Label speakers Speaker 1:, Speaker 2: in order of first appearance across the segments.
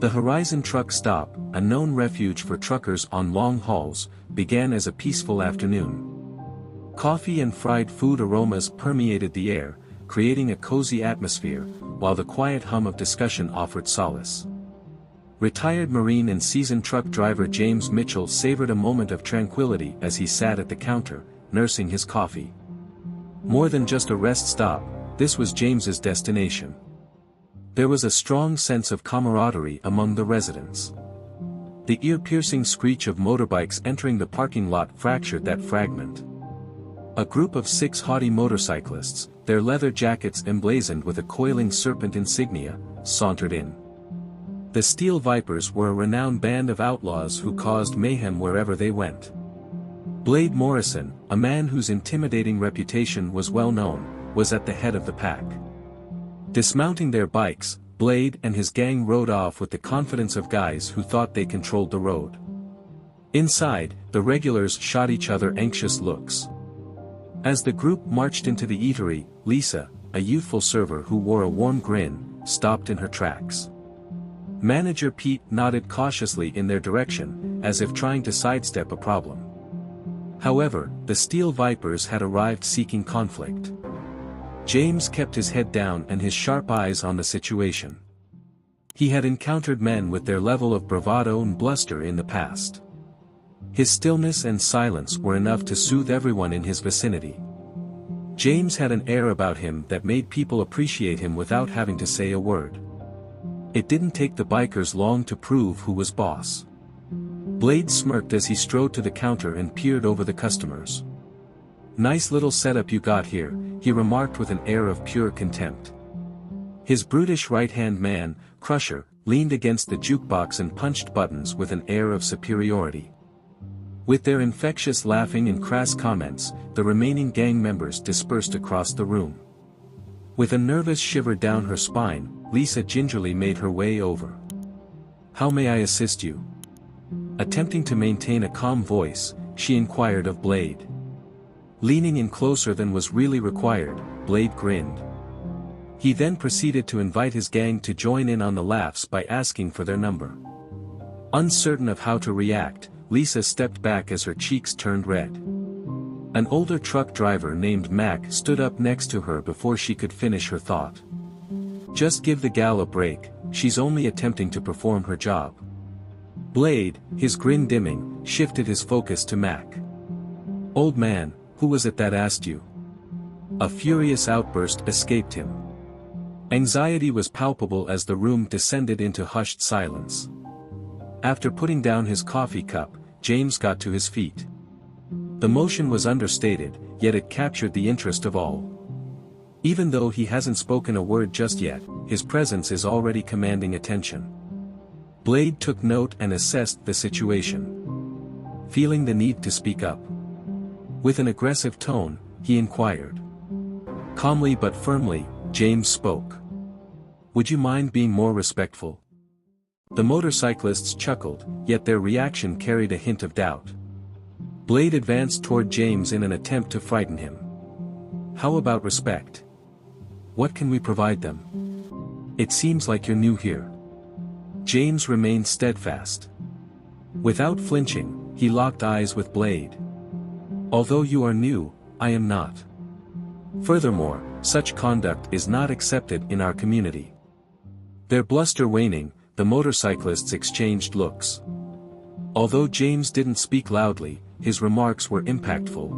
Speaker 1: The Horizon truck stop, a known refuge for truckers on long hauls, began as a peaceful afternoon. Coffee and fried food aromas permeated the air, creating a cozy atmosphere, while the quiet hum of discussion offered solace. Retired Marine and seasoned truck driver James Mitchell savored a moment of tranquility as he sat at the counter, nursing his coffee. More than just a rest stop, this was James's destination. There was a strong sense of camaraderie among the residents. The ear-piercing screech of motorbikes entering the parking lot fractured that fragment. A group of 6 haughty motorcyclists, their leather jackets emblazoned with a coiling serpent insignia, sauntered in. The Steel Vipers were a renowned band of outlaws who caused mayhem wherever they went. Blade Morrison, a man whose intimidating reputation was well known, was at the head of the pack. Dismounting their bikes, Blade and his gang rode off with the confidence of guys who thought they controlled the road. Inside, the regulars shot each other anxious looks. As the group marched into the eatery, Lisa, a youthful server who wore a warm grin, stopped in her tracks. Manager Pete nodded cautiously in their direction, as if trying to sidestep a problem. However, the Steel Vipers had arrived seeking conflict. James kept his head down and his sharp eyes on the situation. He had encountered men with their level of bravado and bluster in the past. His stillness and silence were enough to soothe everyone in his vicinity. James had an air about him that made people appreciate him without having to say a word. It didn't take the bikers long to prove who was boss. Blade smirked as he strode to the counter and peered over the customers. "Nice little setup you got here," he remarked with an air of pure contempt. His brutish right-hand man, Crusher, leaned against the jukebox and punched buttons with an air of superiority. With their infectious laughing and crass comments, the remaining gang members dispersed across the room. With a nervous shiver down her spine, Lisa gingerly made her way over. "How may I assist you?" Attempting to maintain a calm voice, she inquired of Blade. Leaning in closer than was really required, Blade grinned. He then proceeded to invite his gang to join in on the laughs by asking for their number. Uncertain of how to react, Lisa stepped back as her cheeks turned red. An older truck driver named Mac stood up next to her before she could finish her thought. "Just give the gal a break, she's only attempting to perform her job." Blade, his grin dimming, shifted his focus to Mac. "Old man, who was it that asked you?" A furious outburst escaped him. Anxiety was palpable as the room descended into hushed silence. After putting down his coffee cup, James got to his feet. The motion was understated, yet it captured the interest of all. Even though he hasn't spoken a word just yet, his presence is already commanding attention. Blade took note and assessed the situation. Feeling the need to speak up. With an aggressive tone, he inquired. Calmly but firmly, James spoke. "Would you mind being more respectful?" The motorcyclists chuckled, yet their reaction carried a hint of doubt. Blade advanced toward James in an attempt to frighten him. "How about respect? What can we provide them? It seems like you're new here." James remained steadfast. Without flinching, he locked eyes with Blade. "Although you are new, I am not. Furthermore, such conduct is not accepted in our community." Their bluster waning, the motorcyclists exchanged looks. Although James didn't speak loudly, his remarks were impactful.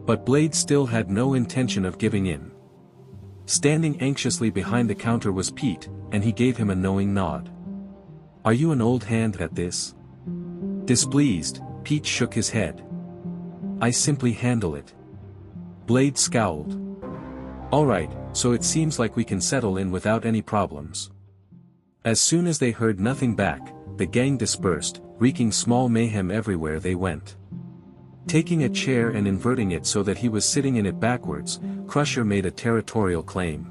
Speaker 1: But Blade still had no intention of giving in. Standing anxiously behind the counter was Pete, and he gave him a knowing nod. "Are you an old hand at this?" Displeased, Pete shook his head. "I simply handle it." Blade scowled. "All right, so it seems like we can settle in without any problems." As soon as they heard nothing back, the gang dispersed, wreaking small mayhem everywhere they went. Taking a chair and inverting it so that he was sitting in it backwards, Crusher made a territorial claim.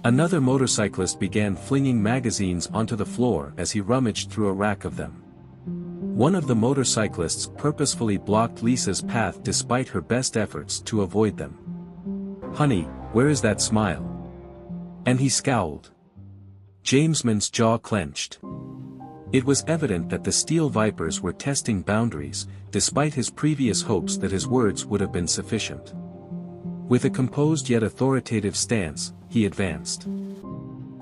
Speaker 1: Another motorcyclist began flinging magazines onto the floor as he rummaged through a rack of them. One of the motorcyclists purposefully blocked Lisa's path despite her best efforts to avoid them. "Honey, where is that smile?" And he scowled. Jamesman's jaw clenched. It was evident that the steel vipers were testing boundaries, despite his previous hopes that his words would have been sufficient. With a composed yet authoritative stance, he advanced.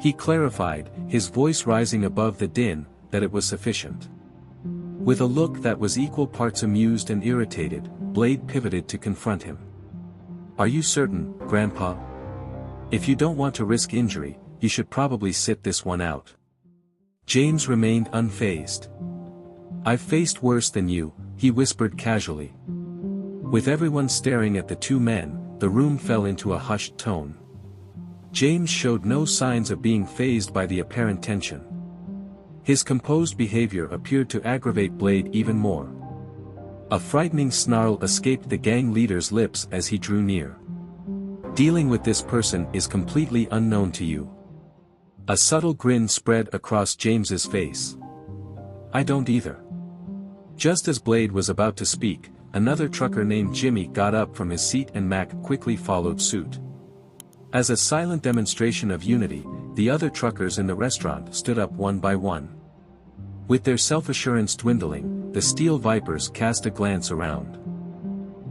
Speaker 1: He clarified, his voice rising above the din, that it was sufficient. With a look that was equal parts amused and irritated, Blade pivoted to confront him. "Are you certain, Grandpa? If you don't want to risk injury, you should probably sit this one out." James remained unfazed. "I've faced worse than you," he whispered casually. With everyone staring at the two men, the room fell into a hushed tone. James showed no signs of being fazed by the apparent tension. His composed behavior appeared to aggravate Blade even more. A frightening snarl escaped the gang leader's lips as he drew near. "Dealing with this person is completely unknown to you." A subtle grin spread across James's face. "I don't either." Just as Blade was about to speak, another trucker named Jimmy got up from his seat and Mac quickly followed suit. As a silent demonstration of unity, the other truckers in the restaurant stood up one by one. With their self-assurance dwindling, the steel vipers cast a glance around.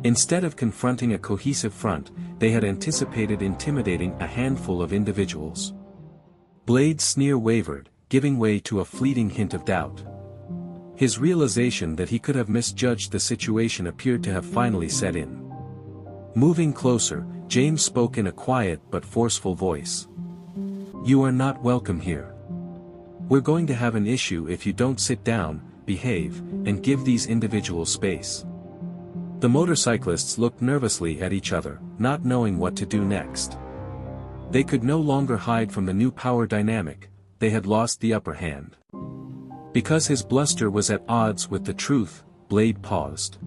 Speaker 1: Instead of confronting a cohesive front, they had anticipated intimidating a handful of individuals. Blade's sneer wavered, giving way to a fleeting hint of doubt. His realization that he could have misjudged the situation appeared to have finally set in. Moving closer, James spoke in a quiet but forceful voice. "You are not welcome here. We're going to have an issue if you don't sit down, behave, and give these individuals space." The motorcyclists looked nervously at each other, not knowing what to do next. They could no longer hide from the new power dynamic, they had lost the upper hand. Because his bluster was at odds with the truth, Blade paused.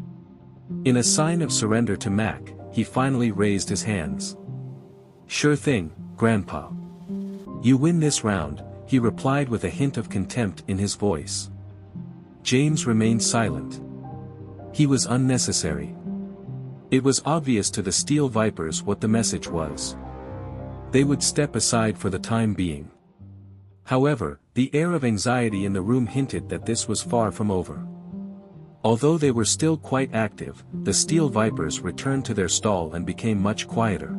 Speaker 1: In a sign of surrender to Mac, he finally raised his hands. "Sure thing, Grandpa. You win this round," he replied with a hint of contempt in his voice. James remained silent. He was unnecessary. It was obvious to the steel vipers what the message was. They would step aside for the time being. However, the air of anxiety in the room hinted that this was far from over. Although they were still quite active, the steel vipers returned to their stall and became much quieter.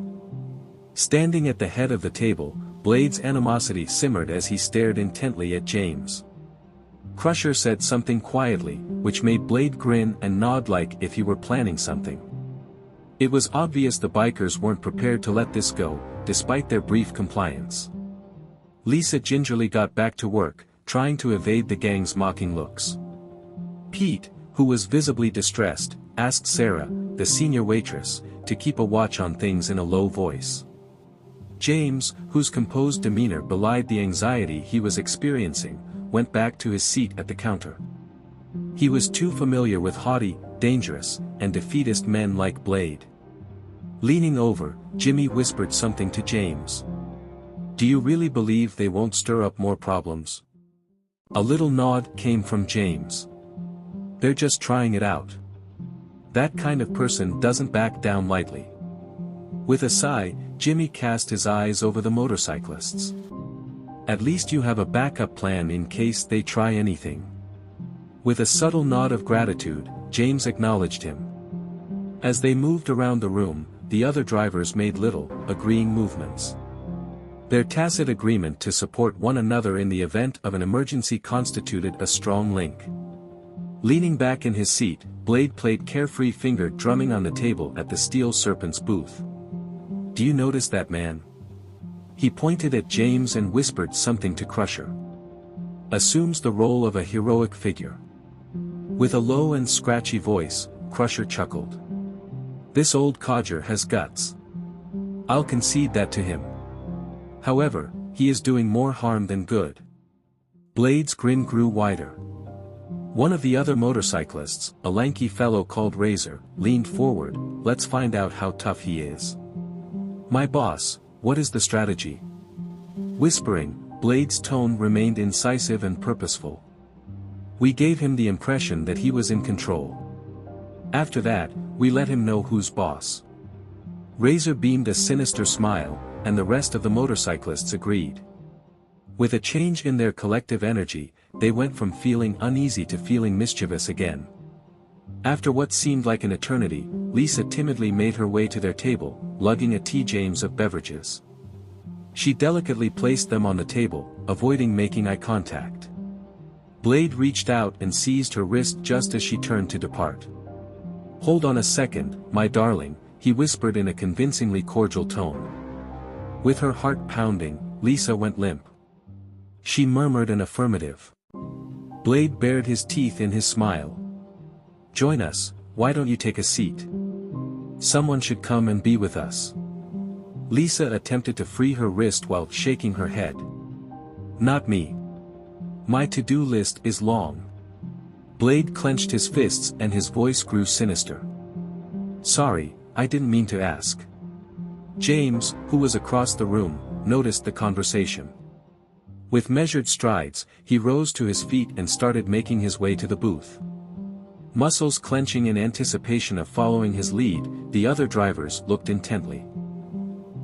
Speaker 1: Standing at the head of the table, Blade's animosity simmered as he stared intently at James. Crusher said something quietly, which made Blade grin and nod like if he were planning something. It was obvious the bikers weren't prepared to let this go, despite their brief compliance. Lisa gingerly got back to work, trying to evade the gang's mocking looks. Pete, who was visibly distressed, asked Sarah, the senior waitress, to keep a watch on things in a low voice. James, whose composed demeanor belied the anxiety he was experiencing, went back to his seat at the counter. He was too familiar with haughty, dangerous, and defeatist men like Blade. Leaning over, Jimmy whispered something to James. "Do you really believe they won't stir up more problems?" A little nod came from James. "They're just trying it out. That kind of person doesn't back down lightly." With a sigh, Jimmy cast his eyes over the motorcyclists. "At least you have a backup plan in case they try anything." With a subtle nod of gratitude, James acknowledged him. As they moved around the room, the other drivers made little, agreeing movements. Their tacit agreement to support one another in the event of an emergency constituted a strong link. Leaning back in his seat, Blade played carefree finger drumming on the table at the steel serpent's booth. "Do you notice that man?" He pointed at James and whispered something to Crusher. "Assumes the role of a heroic figure." With a low and scratchy voice, Crusher chuckled. "This old codger has guts. I'll concede that to him. However, he is doing more harm than good." Blade's grin grew wider. One of the other motorcyclists, a lanky fellow called Razor, leaned forward. "Let's find out how tough he is." "My boss, what is the strategy?" Whispering, Blade's tone remained incisive and purposeful. "We gave him the impression that he was in control. After that, we let him know who's boss." Razor beamed a sinister smile, and the rest of the motorcyclists agreed. With a change in their collective energy, they went from feeling uneasy to feeling mischievous again. After what seemed like an eternity, Lisa timidly made her way to their table, lugging a tea James of beverages. She delicately placed them on the table, avoiding making eye contact. Blade reached out and seized her wrist just as she turned to depart. "Hold on a second, my darling," he whispered in a convincingly cordial tone. With her heart pounding, Lisa went limp. She murmured an affirmative. Blade bared his teeth in his smile. "Join us, why don't you take a seat? Someone should come and be with us." Lisa attempted to free her wrist while shaking her head. "Not me. My to-do list is long." Blade clenched his fists and his voice grew sinister. "Sorry, I didn't mean to ask." James, who was across the room, noticed the conversation. With measured strides, he rose to his feet and started making his way to the booth. Muscles clenching in anticipation of following his lead, the other drivers looked intently.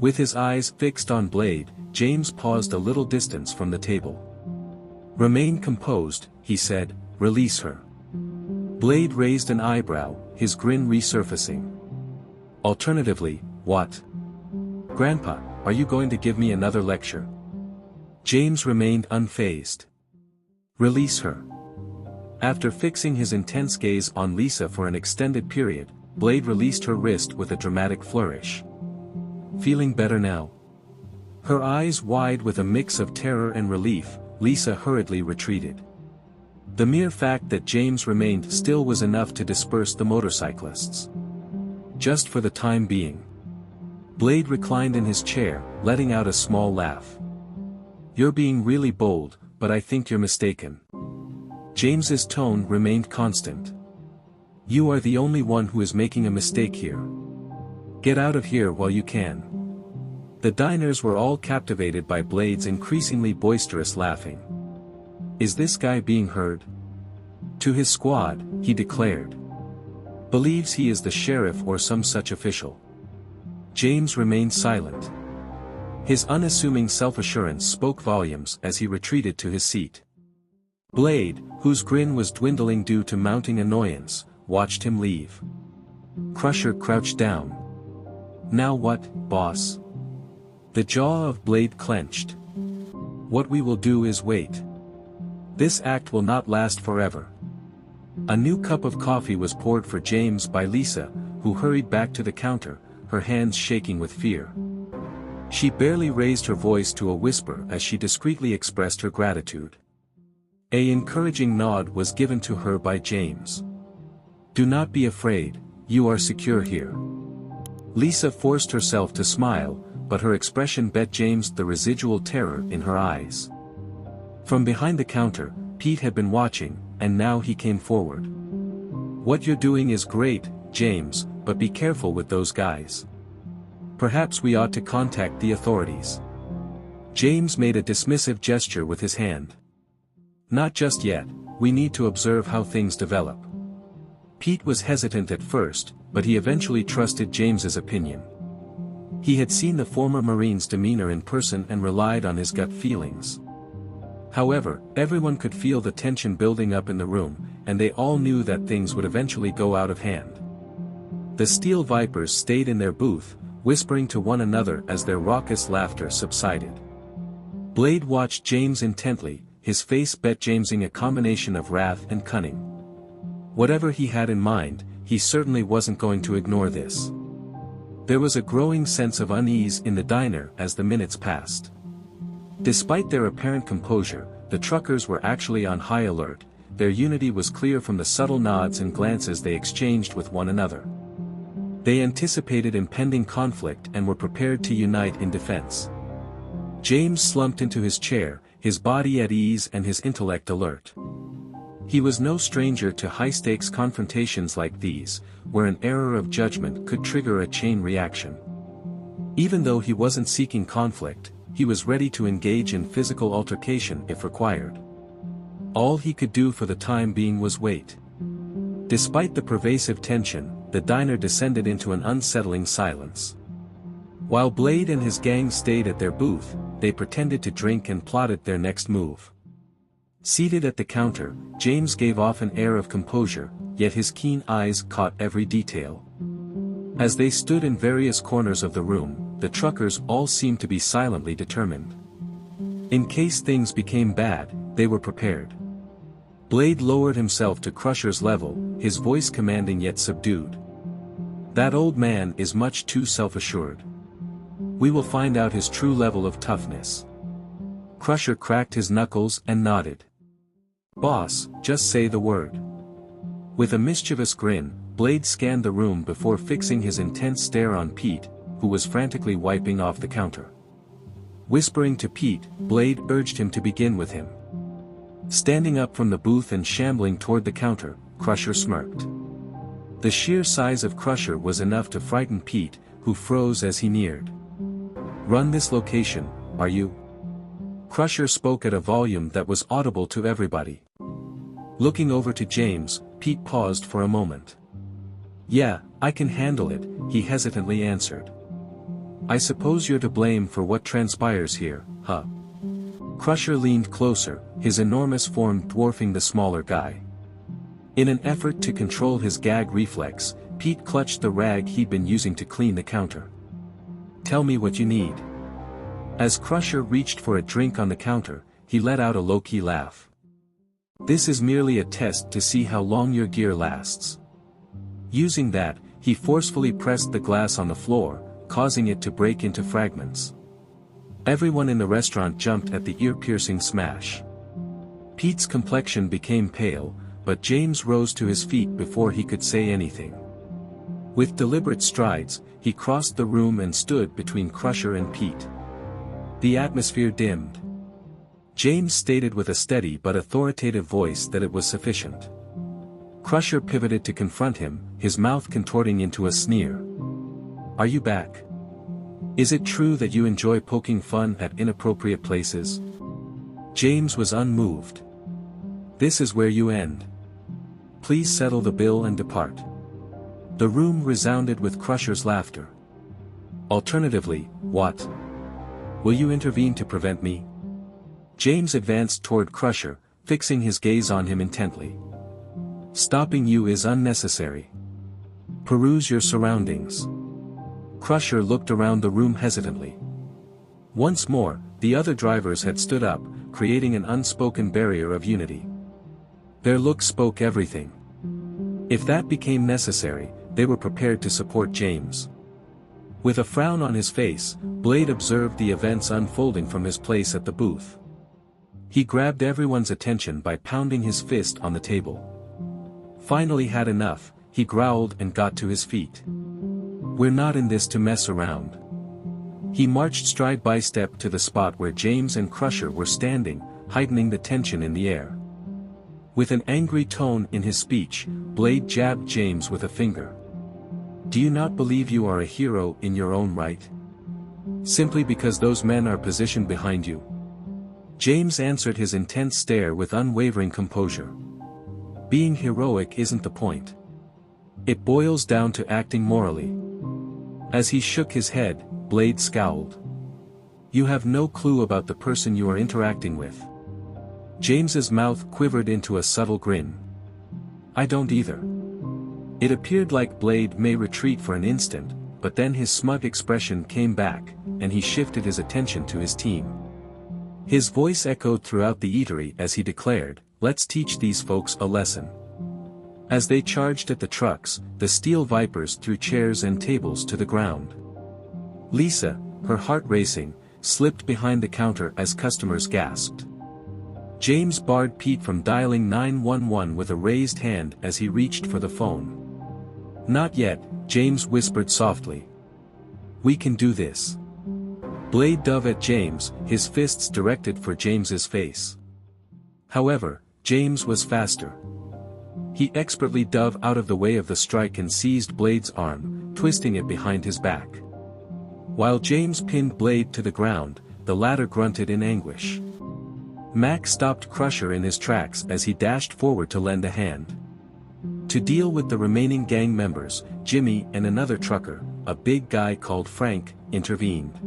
Speaker 1: With his eyes fixed on Blade, James paused a little distance from the table. "Remain composed," he said, "release her." Blade raised an eyebrow, his grin resurfacing. "Alternatively, what? Grandpa, are you going to give me another lecture?" James remained unfazed. "Release her." After fixing his intense gaze on Lisa for an extended period, Blade released her wrist with a dramatic flourish. "Feeling better now?" Her eyes wide with a mix of terror and relief, Lisa hurriedly retreated. The mere fact that James remained still was enough to disperse the motorcyclists. Just for the time being. Blade reclined in his chair, letting out a small laugh. "You're being really bold, but I think you're mistaken." James's tone remained constant. "You are the only one who is making a mistake here. Get out of here while you can." The diners were all captivated by Blade's increasingly boisterous laughing. "Is this guy being heard?" To his squad, he declared. "Believes he is the sheriff or some such official." James remained silent. His unassuming self-assurance spoke volumes as he retreated to his seat. Blade, whose grin was dwindling due to mounting annoyance, watched him leave. Crusher crouched down. "Now what, boss?" The jaw of Blade clenched. "What we will do is wait. This act will not last forever." A new cup of coffee was poured for James by Lisa, who hurried back to the counter, her hands shaking with fear. She barely raised her voice to a whisper as she discreetly expressed her gratitude. An encouraging nod was given to her by James. "Do not be afraid, you are secure here." Lisa forced herself to smile, but her expression bet James the residual terror in her eyes. From behind the counter, Pete had been watching, and now he came forward. "What you're doing is great, James, but be careful with those guys. Perhaps we ought to contact the authorities." James made a dismissive gesture with his hand. "Not just yet, we need to observe how things develop." Pete was hesitant at first, but he eventually trusted James's opinion. He had seen the former Marine's demeanor in person and relied on his gut feelings. However, everyone could feel the tension building up in the room, and they all knew that things would eventually go out of hand. The Steel Vipers stayed in their booth, whispering to one another as their raucous laughter subsided. Blade watched James intently, his face bet Jamesing a combination of wrath and cunning. Whatever he had in mind, he certainly wasn't going to ignore this. There was a growing sense of unease in the diner as the minutes passed. Despite their apparent composure, the truckers were actually on high alert. Their unity was clear from the subtle nods and glances they exchanged with one another. They anticipated impending conflict and were prepared to unite in defense. James slumped into his chair, his body at ease and his intellect alert. He was no stranger to high-stakes confrontations like these, where an error of judgment could trigger a chain reaction. Even though he wasn't seeking conflict, he was ready to engage in physical altercation if required. All he could do for the time being was wait. Despite the pervasive tension, the diner descended into an unsettling silence. While Blade and his gang stayed at their booth, they pretended to drink and plotted their next move. Seated at the counter, James gave off an air of composure, yet his keen eyes caught every detail. As they stood in various corners of the room, the truckers all seemed to be silently determined. In case things became bad, they were prepared. Blade lowered himself to Crusher's level, his voice commanding yet subdued. "That old man is much too self-assured. We will find out his true level of toughness." Crusher cracked his knuckles and nodded. "Boss, just say the word." With a mischievous grin, Blade scanned the room before fixing his intense stare on Pete, who was frantically wiping off the counter. Whispering to Pete, Blade urged him to begin with him. Standing up from the booth and shambling toward the counter, Crusher smirked. The sheer size of Crusher was enough to frighten Pete, who froze as he neared. "Run this location, are you?" Crusher spoke at a volume that was audible to everybody. Looking over to James, Pete paused for a moment. "Yeah, I can handle it," he hesitantly answered. "I suppose you're to blame for what transpires here, huh?" Crusher leaned closer, his enormous form dwarfing the smaller guy. In an effort to control his gag reflex, Pete clutched the rag he'd been using to clean the counter. "Tell me what you need." As Crusher reached for a drink on the counter, he let out a low-key laugh. "This is merely a test to see how long your gear lasts." Using that, he forcefully pressed the glass on the floor, causing it to break into fragments. Everyone in the restaurant jumped at the ear-piercing smash. Pete's complexion became pale, but James rose to his feet before he could say anything. With deliberate strides, he crossed the room and stood between Crusher and Pete. The atmosphere dimmed. James stated with a steady but authoritative voice that it was sufficient. Crusher pivoted to confront him, his mouth contorting into a sneer. "Are you back? Is it true that you enjoy poking fun at inappropriate places?" James was unmoved. "This is where you end. Please settle the bill and depart." The room resounded with Crusher's laughter. "Alternatively, what? Will you intervene to prevent me?" James advanced toward Crusher, fixing his gaze on him intently. "Stopping you is unnecessary. Peruse your surroundings." Crusher looked around the room hesitantly. Once more, the other drivers had stood up, creating an unspoken barrier of unity. Their looks spoke everything. If that became necessary, they were prepared to support James. With a frown on his face, Blade observed the events unfolding from his place at the booth. He grabbed everyone's attention by pounding his fist on the table. Finally had enough, he growled and got to his feet. "We're not in this to mess around." He marched stride by step to the spot where James and Crusher were standing, heightening the tension in the air. With an angry tone in his speech, Blade jabbed James with a finger. "Do you not believe you are a hero in your own right? Simply because those men are positioned behind you?" James answered his intense stare with unwavering composure. "Being heroic isn't the point. It boils down to acting morally." As he shook his head, Blade scowled. "You have no clue about the person you are interacting with." James's mouth quivered into a subtle grin. "I don't either." It appeared like Blade may retreat for an instant, but then his smug expression came back, and he shifted his attention to his team. His voice echoed throughout the eatery as he declared, "Let's teach these folks a lesson." As they charged at the trucks, the steel vipers threw chairs and tables to the ground. Lisa, her heart racing, slipped behind the counter as customers gasped. James barred Pete from dialing 911 with a raised hand as he reached for the phone. "Not yet," James whispered softly. "We can do this." Blade dove at James, his fists directed for James's face. However, James was faster. He expertly dove out of the way of the strike and seized Blade's arm, twisting it behind his back. While James pinned Blade to the ground, the latter grunted in anguish. Mac stopped Crusher in his tracks as he dashed forward to lend a hand. To deal with the remaining gang members, Jimmy and another trucker, a big guy called Frank, intervened.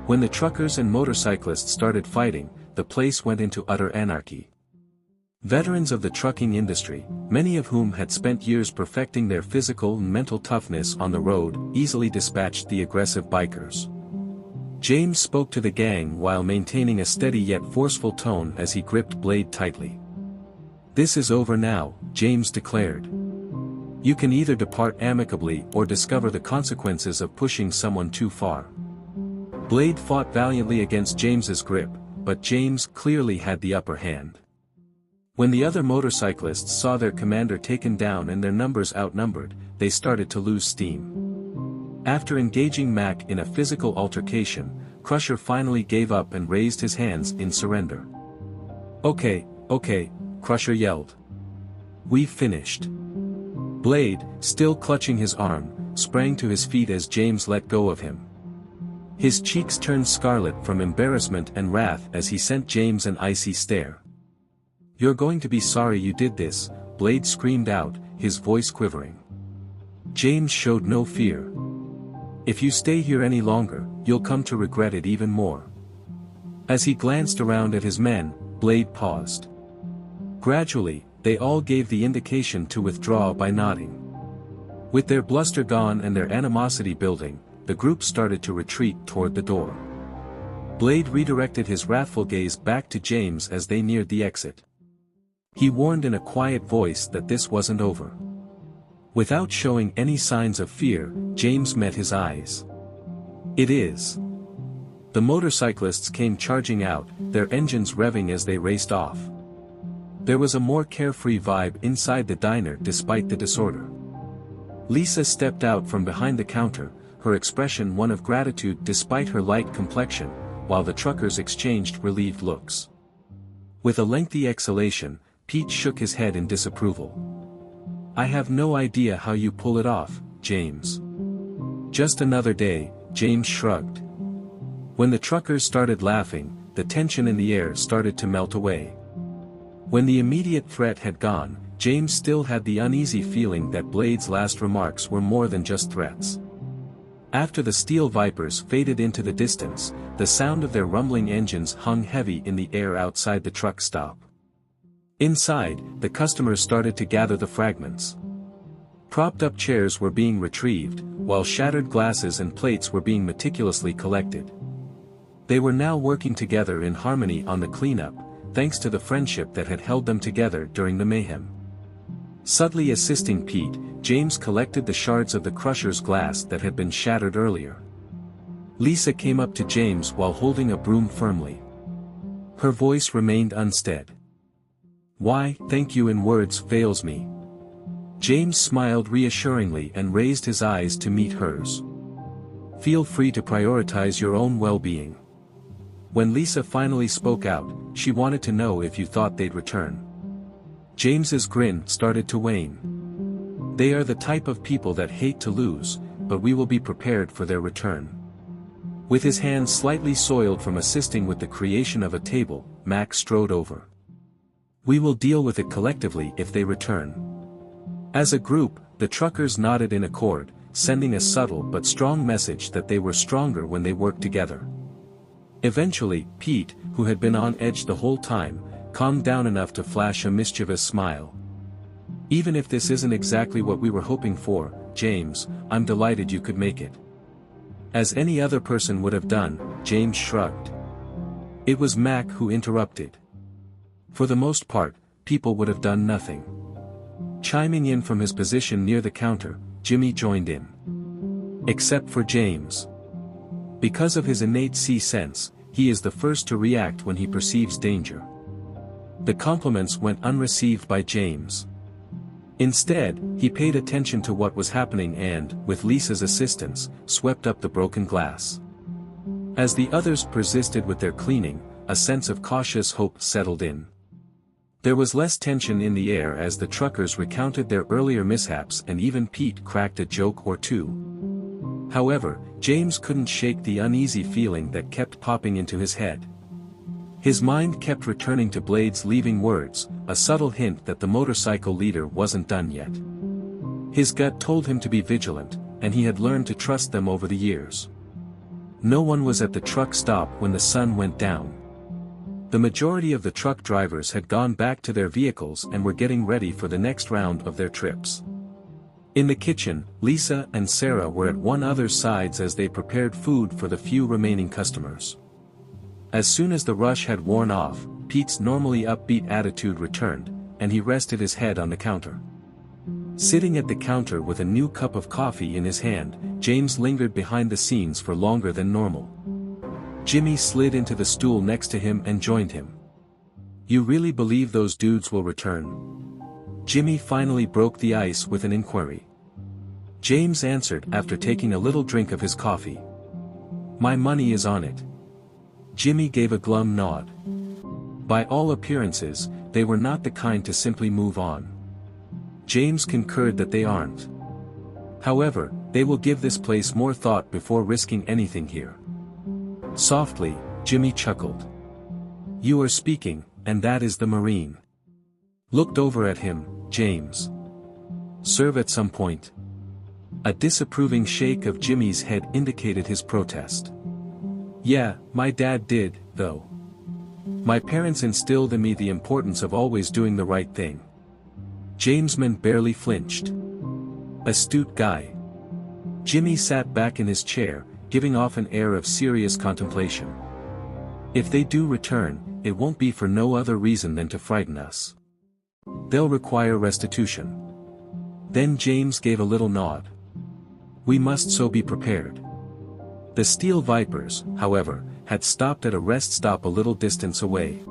Speaker 1: When the truckers and motorcyclists started fighting, the place went into utter anarchy. Veterans of the trucking industry, many of whom had spent years perfecting their physical and mental toughness on the road, easily dispatched the aggressive bikers. James spoke to the gang while maintaining a steady yet forceful tone as he gripped Blade tightly. "This is over now," James declared. "You can either depart amicably or discover the consequences of pushing someone too far." Blade fought valiantly against James's grip, but James clearly had the upper hand. When the other motorcyclists saw their commander taken down and their numbers outnumbered, they started to lose steam. After engaging Mac in a physical altercation, Crusher finally gave up and raised his hands in surrender. Okay, Crusher yelled. "We've finished." Blade, still clutching his arm, sprang to his feet as James let go of him. His cheeks turned scarlet from embarrassment and wrath as he sent James an icy stare. "You're going to be sorry you did this," Blade screamed out, his voice quivering. James showed no fear. "If you stay here any longer, you'll come to regret it even more." As he glanced around at his men, Blade paused. Gradually, they all gave the indication to withdraw by nodding. With their bluster gone and their animosity building, the group started to retreat toward the door. Blade redirected his wrathful gaze back to James as they neared the exit. He warned in a quiet voice that this wasn't over. Without showing any signs of fear, James met his eyes. "It is." The motorcyclists came charging out, their engines revving as they raced off. There was a more carefree vibe inside the diner despite the disorder. Lisa stepped out from behind the counter, her expression one of gratitude despite her light complexion, while the truckers exchanged relieved looks. With a lengthy exhalation, Pete shook his head in disapproval. "I have no idea how you pull it off, James." "Just another day," James shrugged. When the truckers started laughing, the tension in the air started to melt away. When the immediate threat had gone, James still had the uneasy feeling that Blade's last remarks were more than just threats. After the steel vipers faded into the distance, the sound of their rumbling engines hung heavy in the air outside the truck stop. Inside, the customers started to gather the fragments. Propped-up chairs were being retrieved, while shattered glasses and plates were being meticulously collected. They were now working together in harmony on the cleanup, thanks to the friendship that had held them together during the mayhem. Subtly assisting Pete, James collected the shards of the crusher's glass that had been shattered earlier. Lisa came up to James while holding a broom firmly. Her voice remained unsteady. "Why, thank you in words fails me." James smiled reassuringly and raised his eyes to meet hers. "Feel free to prioritize your own well-being." When Lisa finally spoke out, she wanted to know if you thought they'd return. James's grin started to wane. "They are the type of people that hate to lose, but we will be prepared for their return." With his hands slightly soiled from assisting with the creation of a table, Mac strode over. "We will deal with it collectively if they return." As a group, the truckers nodded in accord, sending a subtle but strong message that they were stronger when they worked together. Eventually, Pete, who had been on edge the whole time, calmed down enough to flash a mischievous smile. "Even if this isn't exactly what we were hoping for, James, I'm delighted you could make it." As any other person would have done, James shrugged. It was Mac who interrupted. For the most part, people would have done nothing. Chiming in from his position near the counter, Jimmy joined in. Except for James. Because of his innate sense, he is the first to react when he perceives danger. The compliments went unreceived by James. Instead, he paid attention to what was happening and, with Lisa's assistance, swept up the broken glass. As the others persisted with their cleaning, a sense of cautious hope settled in. There was less tension in the air as the truckers recounted their earlier mishaps and even Pete cracked a joke or two. However, James couldn't shake the uneasy feeling that kept popping into his head. His mind kept returning to Blade's leaving words, a subtle hint that the motorcycle leader wasn't done yet. His gut told him to be vigilant, and he had learned to trust them over the years. No one was at the truck stop when the sun went down. The majority of the truck drivers had gone back to their vehicles and were getting ready for the next round of their trips. In the kitchen, Lisa and Sarah were at one another's sides as they prepared food for the few remaining customers. As soon as the rush had worn off, Pete's normally upbeat attitude returned, and he rested his head on the counter. Sitting at the counter with a new cup of coffee in his hand, James lingered behind the scenes for longer than normal. Jimmy slid into the stool next to him and joined him. "You really believe those dudes will return?" Jimmy finally broke the ice with an inquiry. James answered after taking a little drink of his coffee. "My money is on it." Jimmy gave a glum nod. By all appearances, they were not the kind to simply move on. James concurred that they aren't. However, they will give this place more thought before risking anything here. Softly, Jimmy chuckled. "You are speaking, and that is the Marine." Looked over at him, James. "Serve at some point?" A disapproving shake of Jimmy's head indicated his protest. "Yeah, my dad did, though. My parents instilled in me the importance of always doing the right thing." Jamesman barely flinched. Astute guy. Jimmy sat back in his chair, giving off an air of serious contemplation. "If they do return, it won't be for no other reason than to frighten us. They'll require restitution." Then James gave a little nod. "We must so be prepared." The Steel Vipers, however, had stopped at a rest stop a little distance away.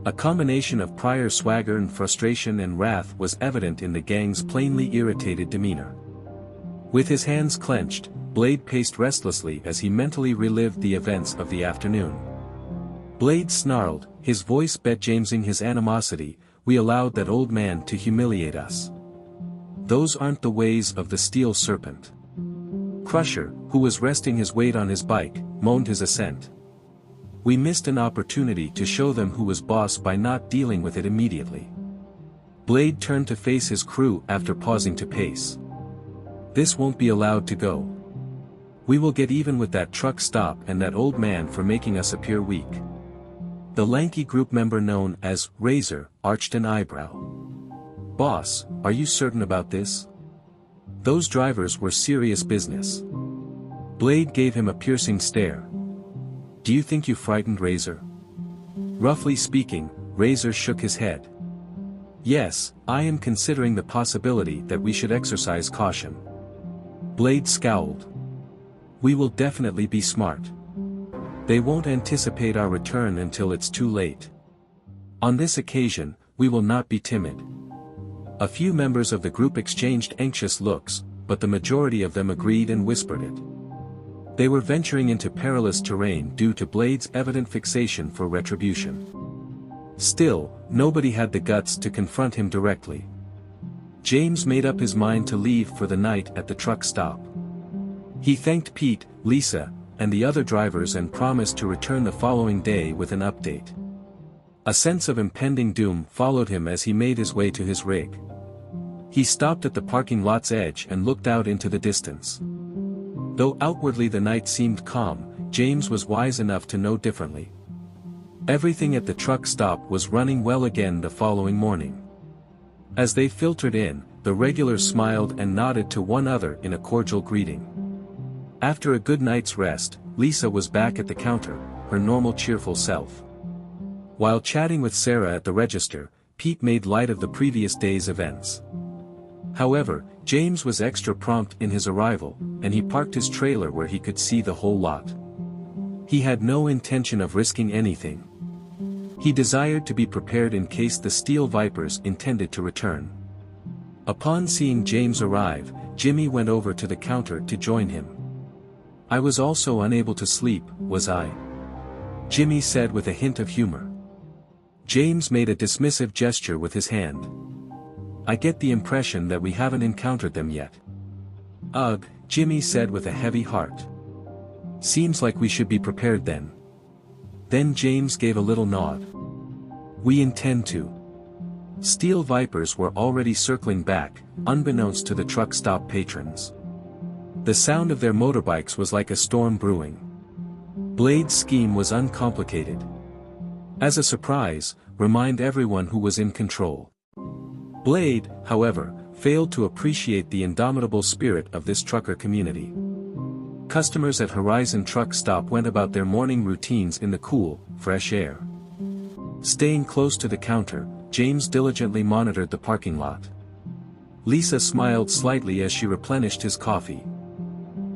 Speaker 1: A combination of prior swagger and frustration and wrath was evident in the gang's plainly irritated demeanor. With his hands clenched, Blade paced restlessly as he mentally relived the events of the afternoon. Blade snarled, his voice bet-Jamesing his animosity, "We allowed that old man to humiliate us. Those aren't the ways of the Steel Serpent." Crusher, who was resting his weight on his bike, moaned his assent. "We missed an opportunity to show them who was boss by not dealing with it immediately." Blade turned to face his crew after pausing to pace. "This won't be allowed to go. We will get even with that truck stop and that old man for making us appear weak." The lanky group member known as Razor arched an eyebrow. "Boss, are you certain about this? Those drivers were serious business." Blade gave him a piercing stare. "Do you think you frightened Razor?" Roughly speaking, Razor shook his head. "Yes, I am considering the possibility that we should exercise caution." Blade scowled. "We will definitely be smart. They won't anticipate our return until it's too late. On this occasion, we will not be timid." A few members of the group exchanged anxious looks, but the majority of them agreed and whispered it. They were venturing into perilous terrain due to Blade's evident fixation for retribution. Still, nobody had the guts to confront him directly. James made up his mind to leave for the night at the truck stop. He thanked Pete, Lisa, and the other drivers and promised to return the following day with an update. A sense of impending doom followed him as he made his way to his rig. He stopped at the parking lot's edge and looked out into the distance. Though outwardly the night seemed calm, James was wise enough to know differently. Everything at the truck stop was running well again the following morning. As they filtered in, the regulars smiled and nodded to one another in a cordial greeting. After a good night's rest, Lisa was back at the counter, her normal cheerful self. While chatting with Sarah at the register, Pete made light of the previous day's events. However, James was extra prompt in his arrival, and he parked his trailer where he could see the whole lot. He had no intention of risking anything. He desired to be prepared in case the Steel Vipers intended to return. Upon seeing James arrive, Jimmy went over to the counter to join him. "I was also unable to sleep, was I?" Jimmy said with a hint of humor. James made a dismissive gesture with his hand. "I get the impression that we haven't encountered them yet." "Ugh," Jimmy said with a heavy heart. "Seems like we should be prepared then." Then James gave a little nod. "We intend to." Steel Vipers were already circling back, unbeknownst to the truck stop patrons. The sound of their motorbikes was like a storm brewing. Blade's scheme was uncomplicated. As a surprise, remind everyone who was in control. Blade, however, failed to appreciate the indomitable spirit of this trucker community. Customers at Horizon Truck Stop went about their morning routines in the cool, fresh air. Staying close to the counter, James diligently monitored the parking lot. Lisa smiled slightly as she replenished his coffee.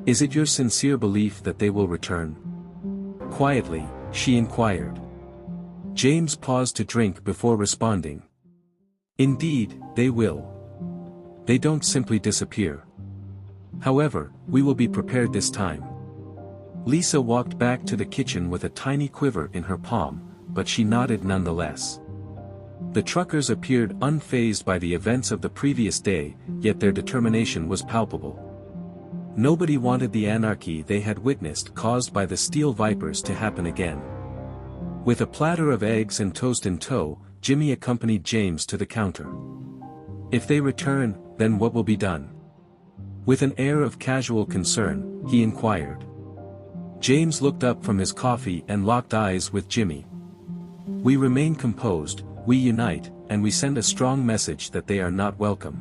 Speaker 1: "Is it your sincere belief that they will return?" Quietly, she inquired. James paused to drink before responding. "Indeed, they will. They don't simply disappear. However, we will be prepared this time." Lisa walked back to the kitchen with a tiny quiver in her palm, but she nodded nonetheless. The truckers appeared unfazed by the events of the previous day, yet their determination was palpable. Nobody wanted the anarchy they had witnessed caused by the steel vipers to happen again. With a platter of eggs and toast in tow, Jimmy accompanied James to the counter. "If they return, then what will be done?" With an air of casual concern, he inquired. James looked up from his coffee and locked eyes with Jimmy. "We remain composed, we unite, and we send a strong message that they are not welcome."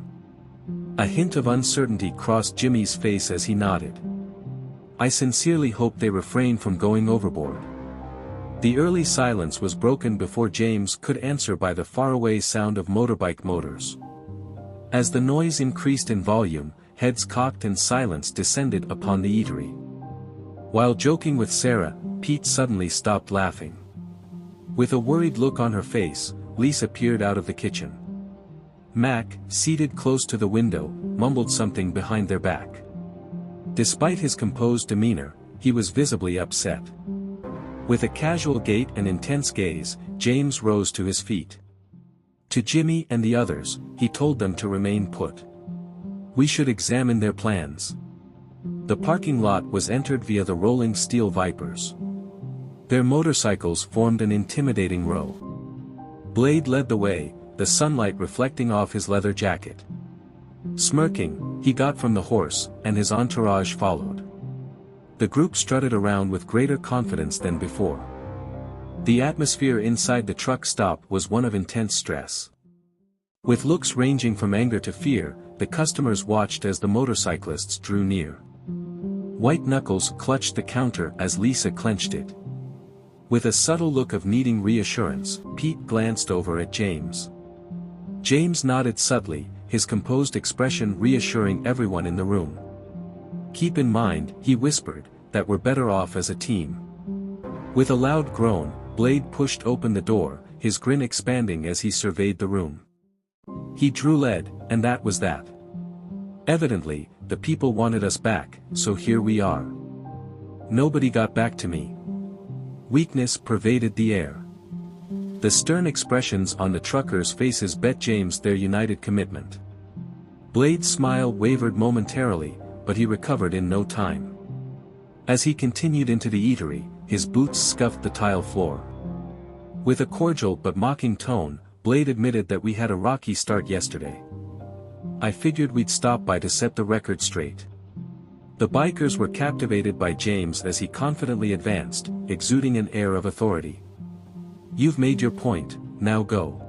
Speaker 1: A hint of uncertainty crossed Jimmy's face as he nodded. "I sincerely hope they refrain from going overboard." The early silence was broken before James could answer by the faraway sound of motorbike motors. As the noise increased in volume, heads cocked and silence descended upon the eatery. While joking with Sarah, Pete suddenly stopped laughing. With a worried look on her face, Lisa peered out of the kitchen. Mac, seated close to the window, mumbled something behind their back. Despite his composed demeanor, he was visibly upset. With a casual gait and intense gaze, James rose to his feet. To Jimmy and the others, he told them to remain put. "We should examine their plans." The parking lot was entered via the rolling steel vipers. Their motorcycles formed an intimidating row. Blade led the way, the sunlight reflecting off his leather jacket. Smirking, he got from the horse, and his entourage followed. The group strutted around with greater confidence than before. The atmosphere inside the truck stop was one of intense stress. With looks ranging from anger to fear, the customers watched as the motorcyclists drew near. White knuckles clutched the counter as Lisa clenched it. With a subtle look of needing reassurance, Pete glanced over at James. James nodded subtly, his composed expression reassuring everyone in the room. "Keep in mind," he whispered, "that we're better off as a team." With a loud groan, Blade pushed open the door, his grin expanding as he surveyed the room. He drew lead, and that was that. Evidently, the people wanted us back, so here we are. Nobody got back to me. Weakness pervaded the air. The stern expressions on the truckers' faces bet James their united commitment. Blade's smile wavered momentarily, but he recovered in no time. As he continued into the eatery, his boots scuffed the tile floor. With a cordial but mocking tone, Blade admitted that we had a rocky start yesterday. "I figured we'd stop by to set the record straight." The bikers were captivated by James as he confidently advanced, exuding an air of authority. "You've made your point, now go."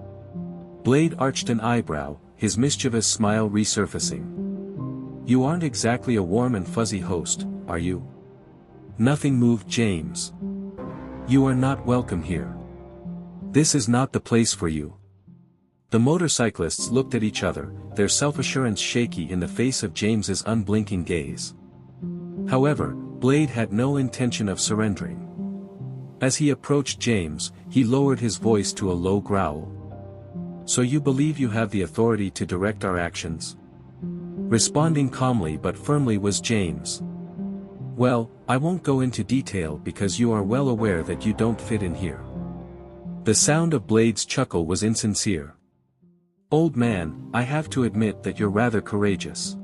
Speaker 1: Blade arched an eyebrow, his mischievous smile resurfacing. "You aren't exactly a warm and fuzzy host, are you?" Nothing moved James. "You are not welcome here. This is not the place for you." The motorcyclists looked at each other, their self-assurance shaky in the face of James's unblinking gaze. However, Blade had no intention of surrendering. As he approached James, he lowered his voice to a low growl. "So you believe you have the authority to direct our actions?" Responding calmly but firmly was James. "Well, I won't go into detail because you are well aware that you don't fit in here." The sound of Blade's chuckle was insincere. "Old man, I have to admit that you're rather courageous."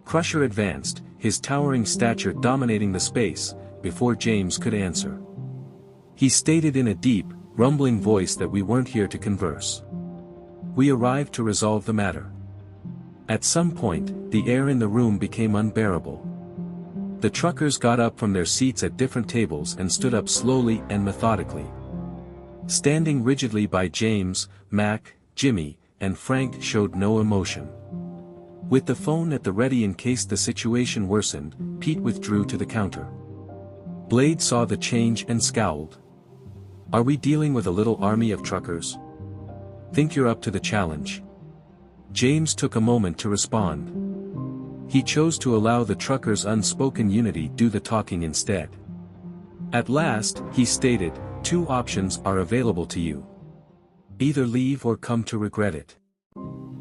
Speaker 1: Crusher advanced, his towering stature dominating the space, before James could answer. He stated in a deep, rumbling voice that we weren't here to converse. We arrived to resolve the matter. At some point, the air in the room became unbearable. The truckers got up from their seats at different tables and stood up slowly and methodically. Standing rigidly by James, Mac, Jimmy, and Frank showed no emotion. With the phone at the ready in case the situation worsened, Pete withdrew to the counter. Blade saw the change and scowled. "Are we dealing with a little army of truckers? Think you're up to the challenge?" James took a moment to respond. He chose to allow the truckers' unspoken unity do the talking instead. At last, he stated, "Two options are available to you. Either leave or come to regret it."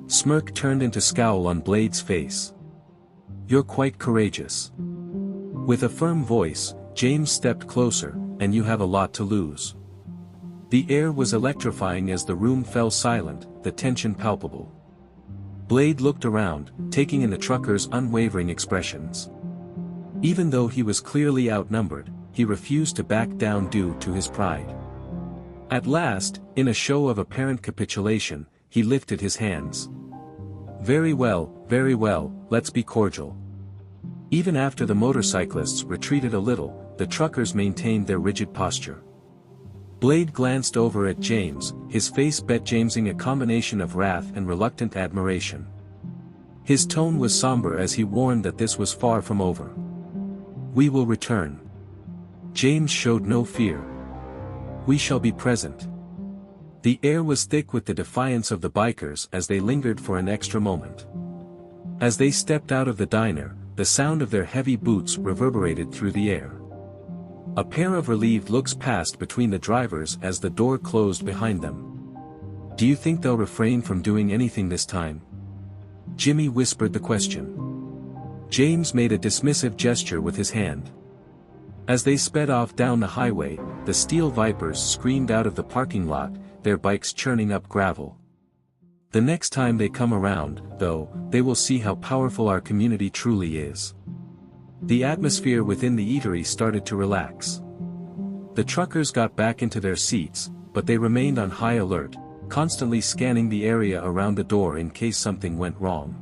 Speaker 1: Smirk turned into scowl on Blade's face. "You're quite courageous." With a firm voice, James stepped closer, "And you have a lot to lose." The air was electrifying as the room fell silent, the tension palpable. Blade looked around, taking in the truckers' unwavering expressions. Even though he was clearly outnumbered, he refused to back down due to his pride. At last, in a show of apparent capitulation, he lifted his hands. Very well, let's be cordial." Even after the motorcyclists retreated a little, the truckers maintained their rigid posture. Blade glanced over at James, his face Jamesing a combination of wrath and reluctant admiration. His tone was somber as he warned that this was far from over. "We will return." James showed no fear. "We shall be present." The air was thick with the defiance of the bikers as they lingered for an extra moment. As they stepped out of the diner, the sound of their heavy boots reverberated through the air. A pair of relieved looks passed between the drivers as the door closed behind them. "Do you think they'll refrain from doing anything this time?" Jimmy whispered the question. James made a dismissive gesture with his hand. As they sped off down the highway, the steel vipers screamed out of the parking lot, their bikes churning up gravel. The next time they come around, though, they will see how powerful our community truly is. The atmosphere within the eatery started to relax. The truckers got back into their seats, but they remained on high alert, constantly scanning the area around the door in case something went wrong.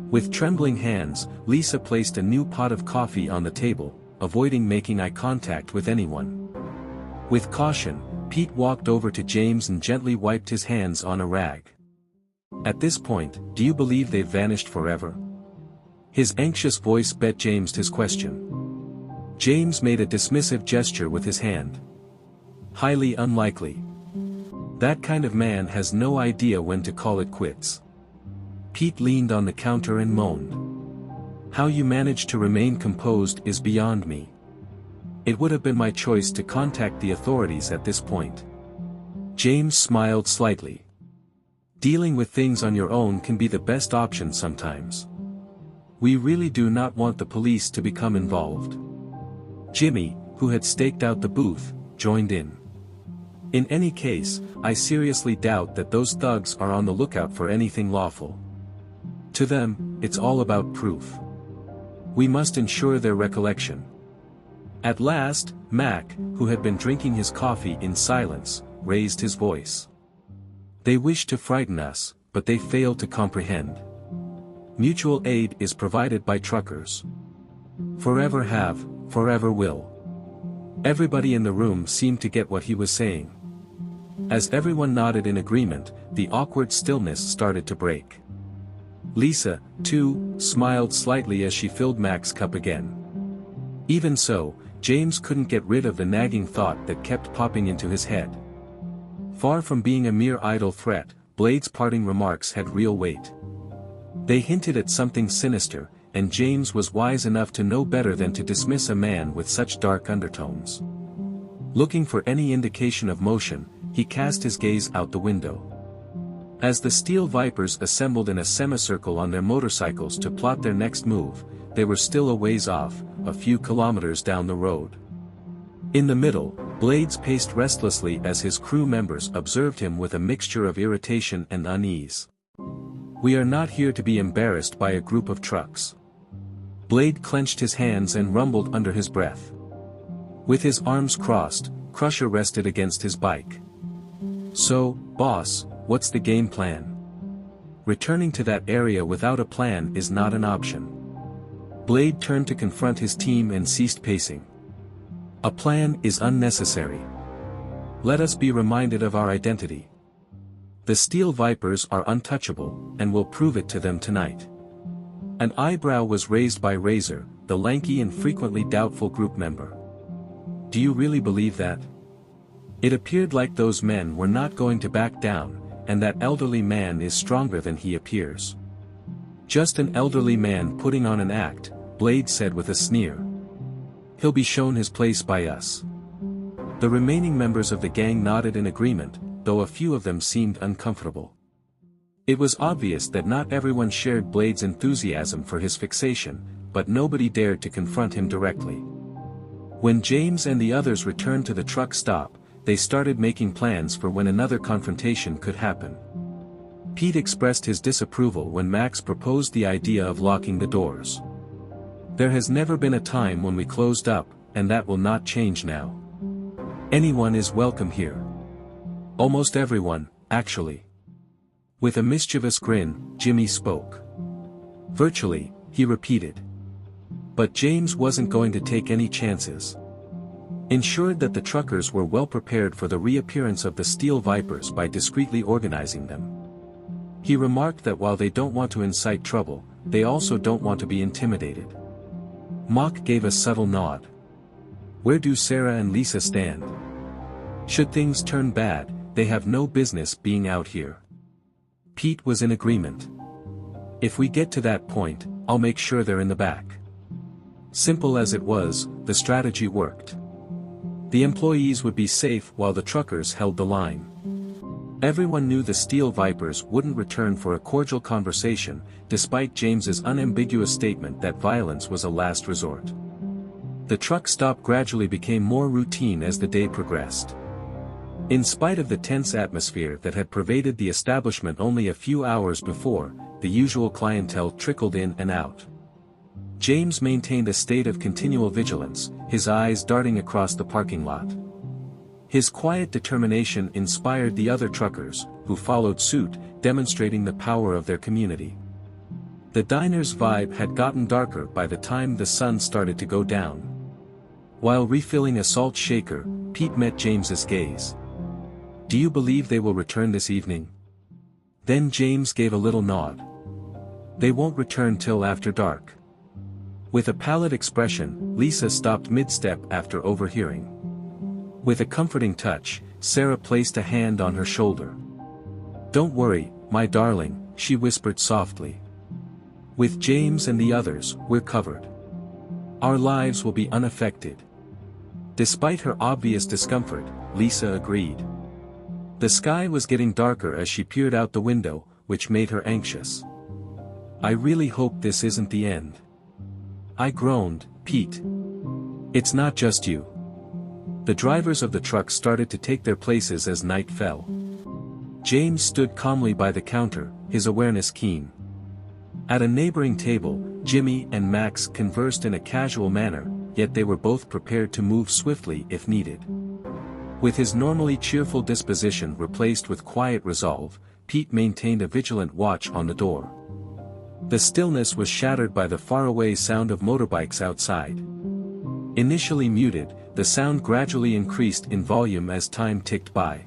Speaker 1: With trembling hands, Lisa placed a new pot of coffee on the table, avoiding making eye contact with anyone. With caution, Pete walked over to James and gently wiped his hands on a rag. "At this point, do you believe they've vanished forever?" His anxious voice Jamesed his question. James made a dismissive gesture with his hand. "Highly unlikely. That kind of man has no idea when to call it quits." Pete leaned on the counter and moaned. "How you managed to remain composed is beyond me. It would have been my choice to contact the authorities at this point." James smiled slightly. "Dealing with things on your own can be the best option sometimes. We really do not want the police to become involved." Jimmy, who had staked out the booth, joined in. "In any case, I seriously doubt that those thugs are on the lookout for anything lawful. To them, it's all about proof. We must ensure their recollection." At last, Mac, who had been drinking his coffee in silence, raised his voice. "They wish to frighten us, but they fail to comprehend. Mutual aid is provided by truckers. Forever have, forever will." Everybody in the room seemed to get what he was saying. As everyone nodded in agreement, the awkward stillness started to break. Lisa, too, smiled slightly as she filled Mac's cup again. Even so, James couldn't get rid of the nagging thought that kept popping into his head. Far from being a mere idle threat, Blade's parting remarks had real weight. They hinted at something sinister, and James was wise enough to know better than to dismiss a man with such dark undertones. Looking for any indication of motion, he cast his gaze out the window. As the steel vipers assembled in a semicircle on their motorcycles to plot their next move, they were still a ways off, a few kilometers down the road. In the middle, Blades paced restlessly as his crew members observed him with a mixture of irritation and unease. "We are not here to be embarrassed by a group of trucks." Blade clenched his hands and rumbled under his breath. With his arms crossed, Crusher rested against his bike. "So, boss, what's the game plan?" "Returning to that area without a plan is not an option. Blade turned to confront his team and ceased pacing. A plan is unnecessary. Let us be reminded of our identity. The Steel Vipers are untouchable, and we'll prove it to them tonight. An eyebrow was raised by Razor, the lanky and frequently doubtful group member. Do you really believe that? It appeared like those men were not going to back down, and that elderly man is stronger than he appears. Just an elderly man putting on an act, Blade said with a sneer. He'll be shown his place by us. The remaining members of the gang nodded in agreement, though a few of them seemed uncomfortable. It was obvious that not everyone shared Blade's enthusiasm for his fixation, but nobody dared to confront him directly. When James and the others returned to the truck stop, they started making plans for when another confrontation could happen. Pete expressed his disapproval when Max proposed the idea of locking the doors. There has never been a time when we closed up, and that will not change now. Anyone is welcome here. Almost everyone, actually. With a mischievous grin, Jimmy spoke. Virtually, he repeated. But James wasn't going to take any chances. Ensured that the truckers were well prepared for the reappearance of the Steel Vipers by discreetly organizing them. He remarked that while they don't want to incite trouble, they also don't want to be intimidated. Mock gave a subtle nod. Where do Sarah and Lisa stand? Should things turn bad, they have no business being out here. Pete was in agreement. If we get to that point, I'll make sure they're in the back. Simple as it was, the strategy worked. The employees would be safe while the truckers held the line. Everyone knew the Steel Vipers wouldn't return for a cordial conversation, despite James's unambiguous statement that violence was a last resort. The truck stop gradually became more routine as the day progressed. In spite of the tense atmosphere that had pervaded the establishment only a few hours before, the usual clientele trickled in and out. James maintained a state of continual vigilance, his eyes darting across the parking lot. His quiet determination inspired the other truckers, who followed suit, demonstrating the power of their community. The diner's vibe had gotten darker by the time the sun started to go down. While refilling a salt shaker, Pete met James's gaze. Do you believe they will return this evening? Then James gave a little nod. They won't return till after dark. With a pallid expression, Lisa stopped mid-step after overhearing. With a comforting touch, Sarah placed a hand on her shoulder. Don't worry, my darling, she whispered softly. With James and the others, we're covered. Our lives will be unaffected. Despite her obvious discomfort, Lisa agreed. The sky was getting darker as she peered out the window, which made her anxious. I really hope this isn't the end. I groaned, Pete. It's not just you. The drivers of the truck started to take their places as night fell. James stood calmly by the counter, his awareness keen. At a neighboring table, Jimmy and Max conversed in a casual manner, yet they were both prepared to move swiftly if needed. With his normally cheerful disposition replaced with quiet resolve, Pete maintained a vigilant watch on the door. The stillness was shattered by the faraway sound of motorbikes outside. Initially muted, the sound gradually increased in volume as time ticked by.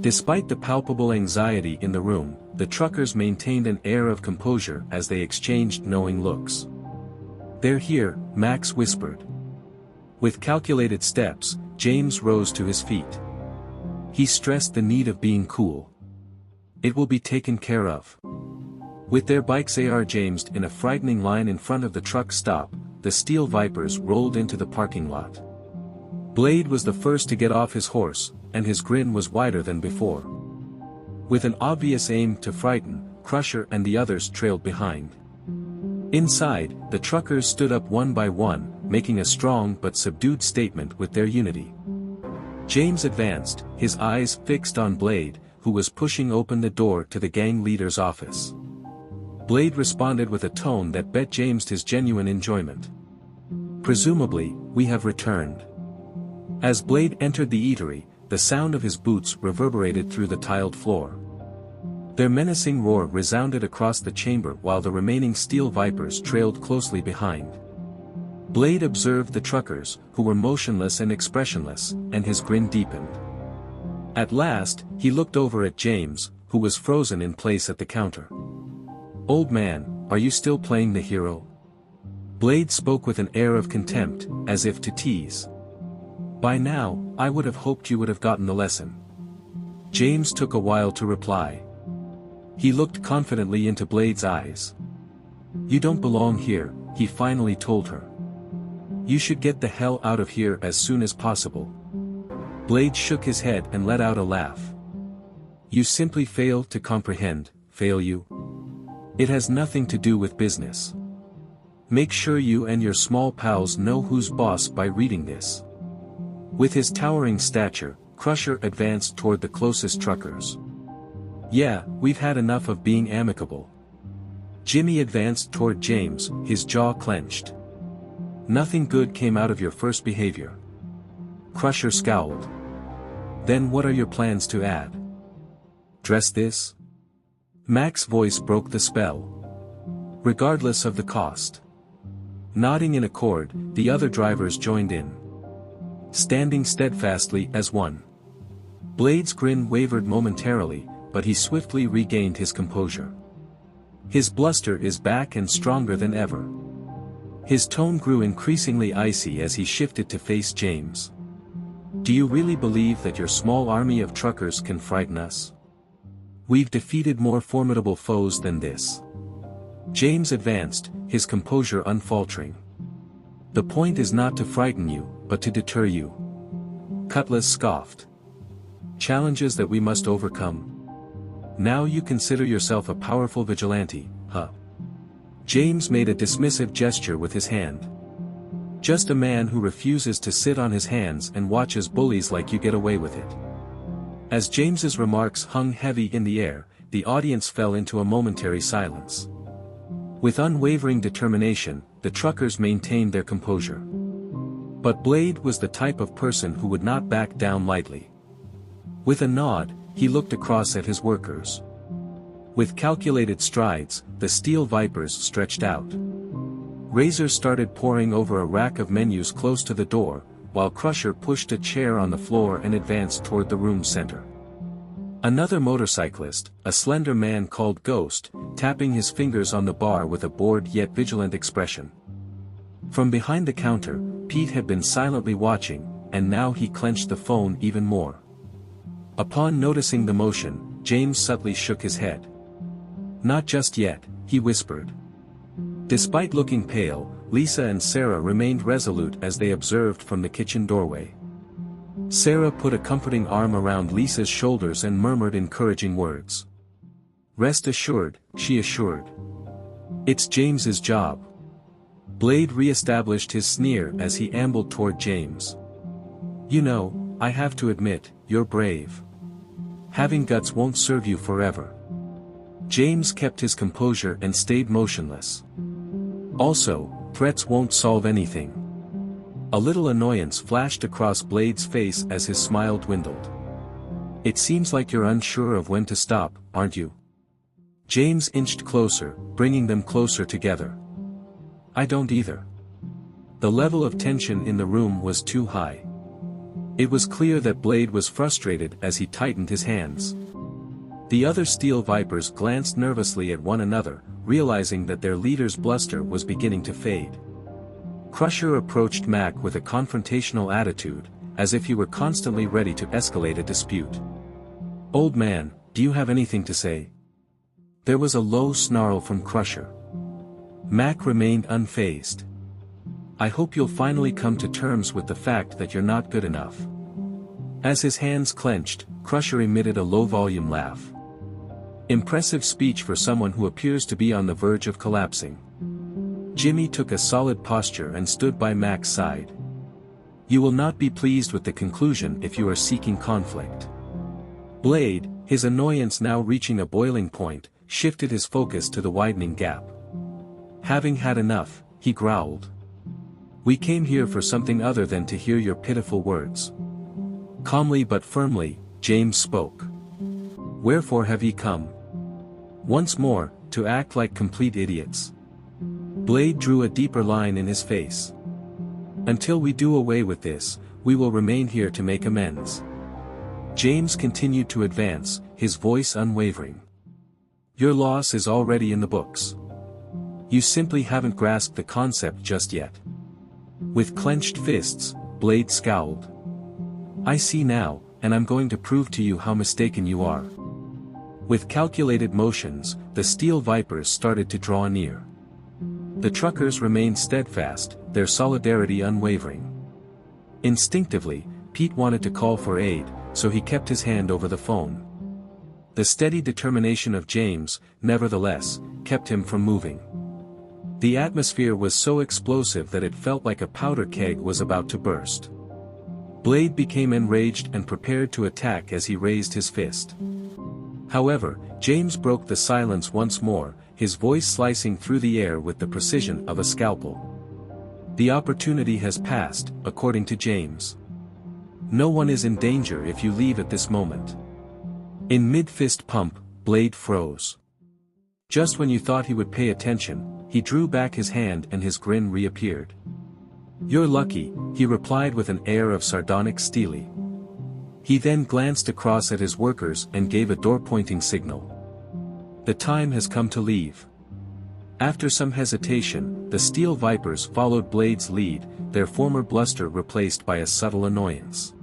Speaker 1: Despite the palpable anxiety in the room, the truckers maintained an air of composure as they exchanged knowing looks. They're here, Max whispered. With calculated steps, James rose to his feet. He stressed the need of being cool. It will be taken care of. With their bikes arranged in a frightening line in front of the truck stop, the Steel Vipers rolled into the parking lot. Blade was the first to get off his horse, and his grin was wider than before. With an obvious aim to frighten, Crusher and the others trailed behind. Inside, the truckers stood up one by one, making a strong but subdued statement with their unity. James advanced, his eyes fixed on Blade, who was pushing open the door to the gang leader's office. Blade responded with a tone that bet James his genuine enjoyment. Presumably, we have returned. As Blade entered the eatery, the sound of his boots reverberated through the tiled floor. Their menacing roar resounded across the chamber while the remaining steel vipers trailed closely behind. Blade observed the truckers, who were motionless and expressionless, and his grin deepened. At last, he looked over at James, who was frozen in place at the counter. "Old man, are you still playing the hero?" Blade spoke with an air of contempt, as if to tease. "By now, I would have hoped you would have gotten the lesson." James took a while to reply. He looked confidently into Blade's eyes. "You don't belong here," he finally told her. "You should get the hell out of here as soon as possible." Blade shook his head and let out a laugh. "You simply fail to comprehend, fail you? It has nothing to do with business. Make sure you and your small pals know who's boss by reading this." With his towering stature, Crusher advanced toward the closest truckers. "Yeah, we've had enough of being amicable." Jimmy advanced toward James, his jaw clenched. "Nothing good came out of your first behavior." Crusher scowled. "Then what are your plans to add? Dress this?" Mac's voice broke the spell. "Regardless of the cost." Nodding in accord, the other drivers joined in, standing steadfastly as one. Blade's grin wavered momentarily, but he swiftly regained his composure. His bluster is back and stronger than ever. His tone grew increasingly icy as he shifted to face James. "Do you really believe that your small army of truckers can frighten us? We've defeated more formidable foes than this." James advanced, his composure unfaltering. "The point is not to frighten you, but to deter you." Cutlass scoffed. "Challenges that we must overcome. Now you consider yourself a powerful vigilante, huh?" James made a dismissive gesture with his hand. "Just a man who refuses to sit on his hands and watches bullies like you get away with it." As James's remarks hung heavy in the air, the audience fell into a momentary silence. With unwavering determination, the truckers maintained their composure. But Blade was the type of person who would not back down lightly. With a nod, he looked across at his workers. With calculated strides, the steel vipers stretched out. Razors started pouring over a rack of menus close to the door, while Crusher pushed a chair on the floor and advanced toward the room's center. Another motorcyclist, a slender man called Ghost, tapping his fingers on the bar with a bored yet vigilant expression. From behind the counter, Pete had been silently watching, and now he clenched the phone even more. Upon noticing the motion, James subtly shook his head. "Not just yet," he whispered. Despite looking pale, Lisa and Sarah remained resolute as they observed from the kitchen doorway. Sarah put a comforting arm around Lisa's shoulders and murmured encouraging words. "Rest assured," she assured. "It's James's job." Blade re-established his sneer as he ambled toward James. "You know, I have to admit, you're brave. Having guts won't serve you forever." James kept his composure and stayed motionless. "Also, threats won't solve anything." A little annoyance flashed across Blade's face as his smile dwindled. "It seems like you're unsure of when to stop, aren't you?" James inched closer, bringing them closer together. "I don't either." The level of tension in the room was too high. It was clear that Blade was frustrated as he tightened his hands. The other steel vipers glanced nervously at one another, realizing that their leader's bluster was beginning to fade. Crusher approached Mac with a confrontational attitude, as if he were constantly ready to escalate a dispute. "Old man, do you have anything to say?" There was a low snarl from Crusher. Mac remained unfazed. "I hope you'll finally come to terms with the fact that you're not good enough." As his hands clenched, Crusher emitted a low-volume laugh. Impressive speech for someone who appears to be on the verge of collapsing. Jimmy took a solid posture and stood by Mac's side. "You will not be pleased with the conclusion if you are seeking conflict." Blade, his annoyance now reaching a boiling point, shifted his focus to the widening gap. Having had enough, he growled. "We came here for something other than to hear your pitiful words." Calmly but firmly, James spoke. "Wherefore have ye come?" Once more, to act like complete idiots. Blade drew a deeper line in his face. Until we do away with this, we will remain here to make amends. James continued to advance, his voice unwavering. Your loss is already in the books. You simply haven't grasped the concept just yet. With clenched fists, Blade scowled. I see now, and I'm going to prove to you how mistaken you are. With calculated motions, the steel vipers started to draw near. The truckers remained steadfast, their solidarity unwavering. Instinctively, Pete wanted to call for aid, so he kept his hand over the phone. The steady determination of James, nevertheless, kept him from moving. The atmosphere was so explosive that it felt like a powder keg was about to burst. Blade became enraged and prepared to attack as he raised his fist. However, James broke the silence once more, his voice slicing through the air with the precision of a scalpel. The opportunity has passed, according to James. No one is in danger if you leave at this moment. In mid-fist pump, Blade froze. Just when you thought he would pay attention, he drew back his hand and his grin reappeared. You're lucky, he replied with an air of sardonic steely. He then glanced across at his workers and gave a door-pointing signal. The time has come to leave. After some hesitation, the steel vipers followed Blade's lead, their former bluster replaced by a subtle annoyance.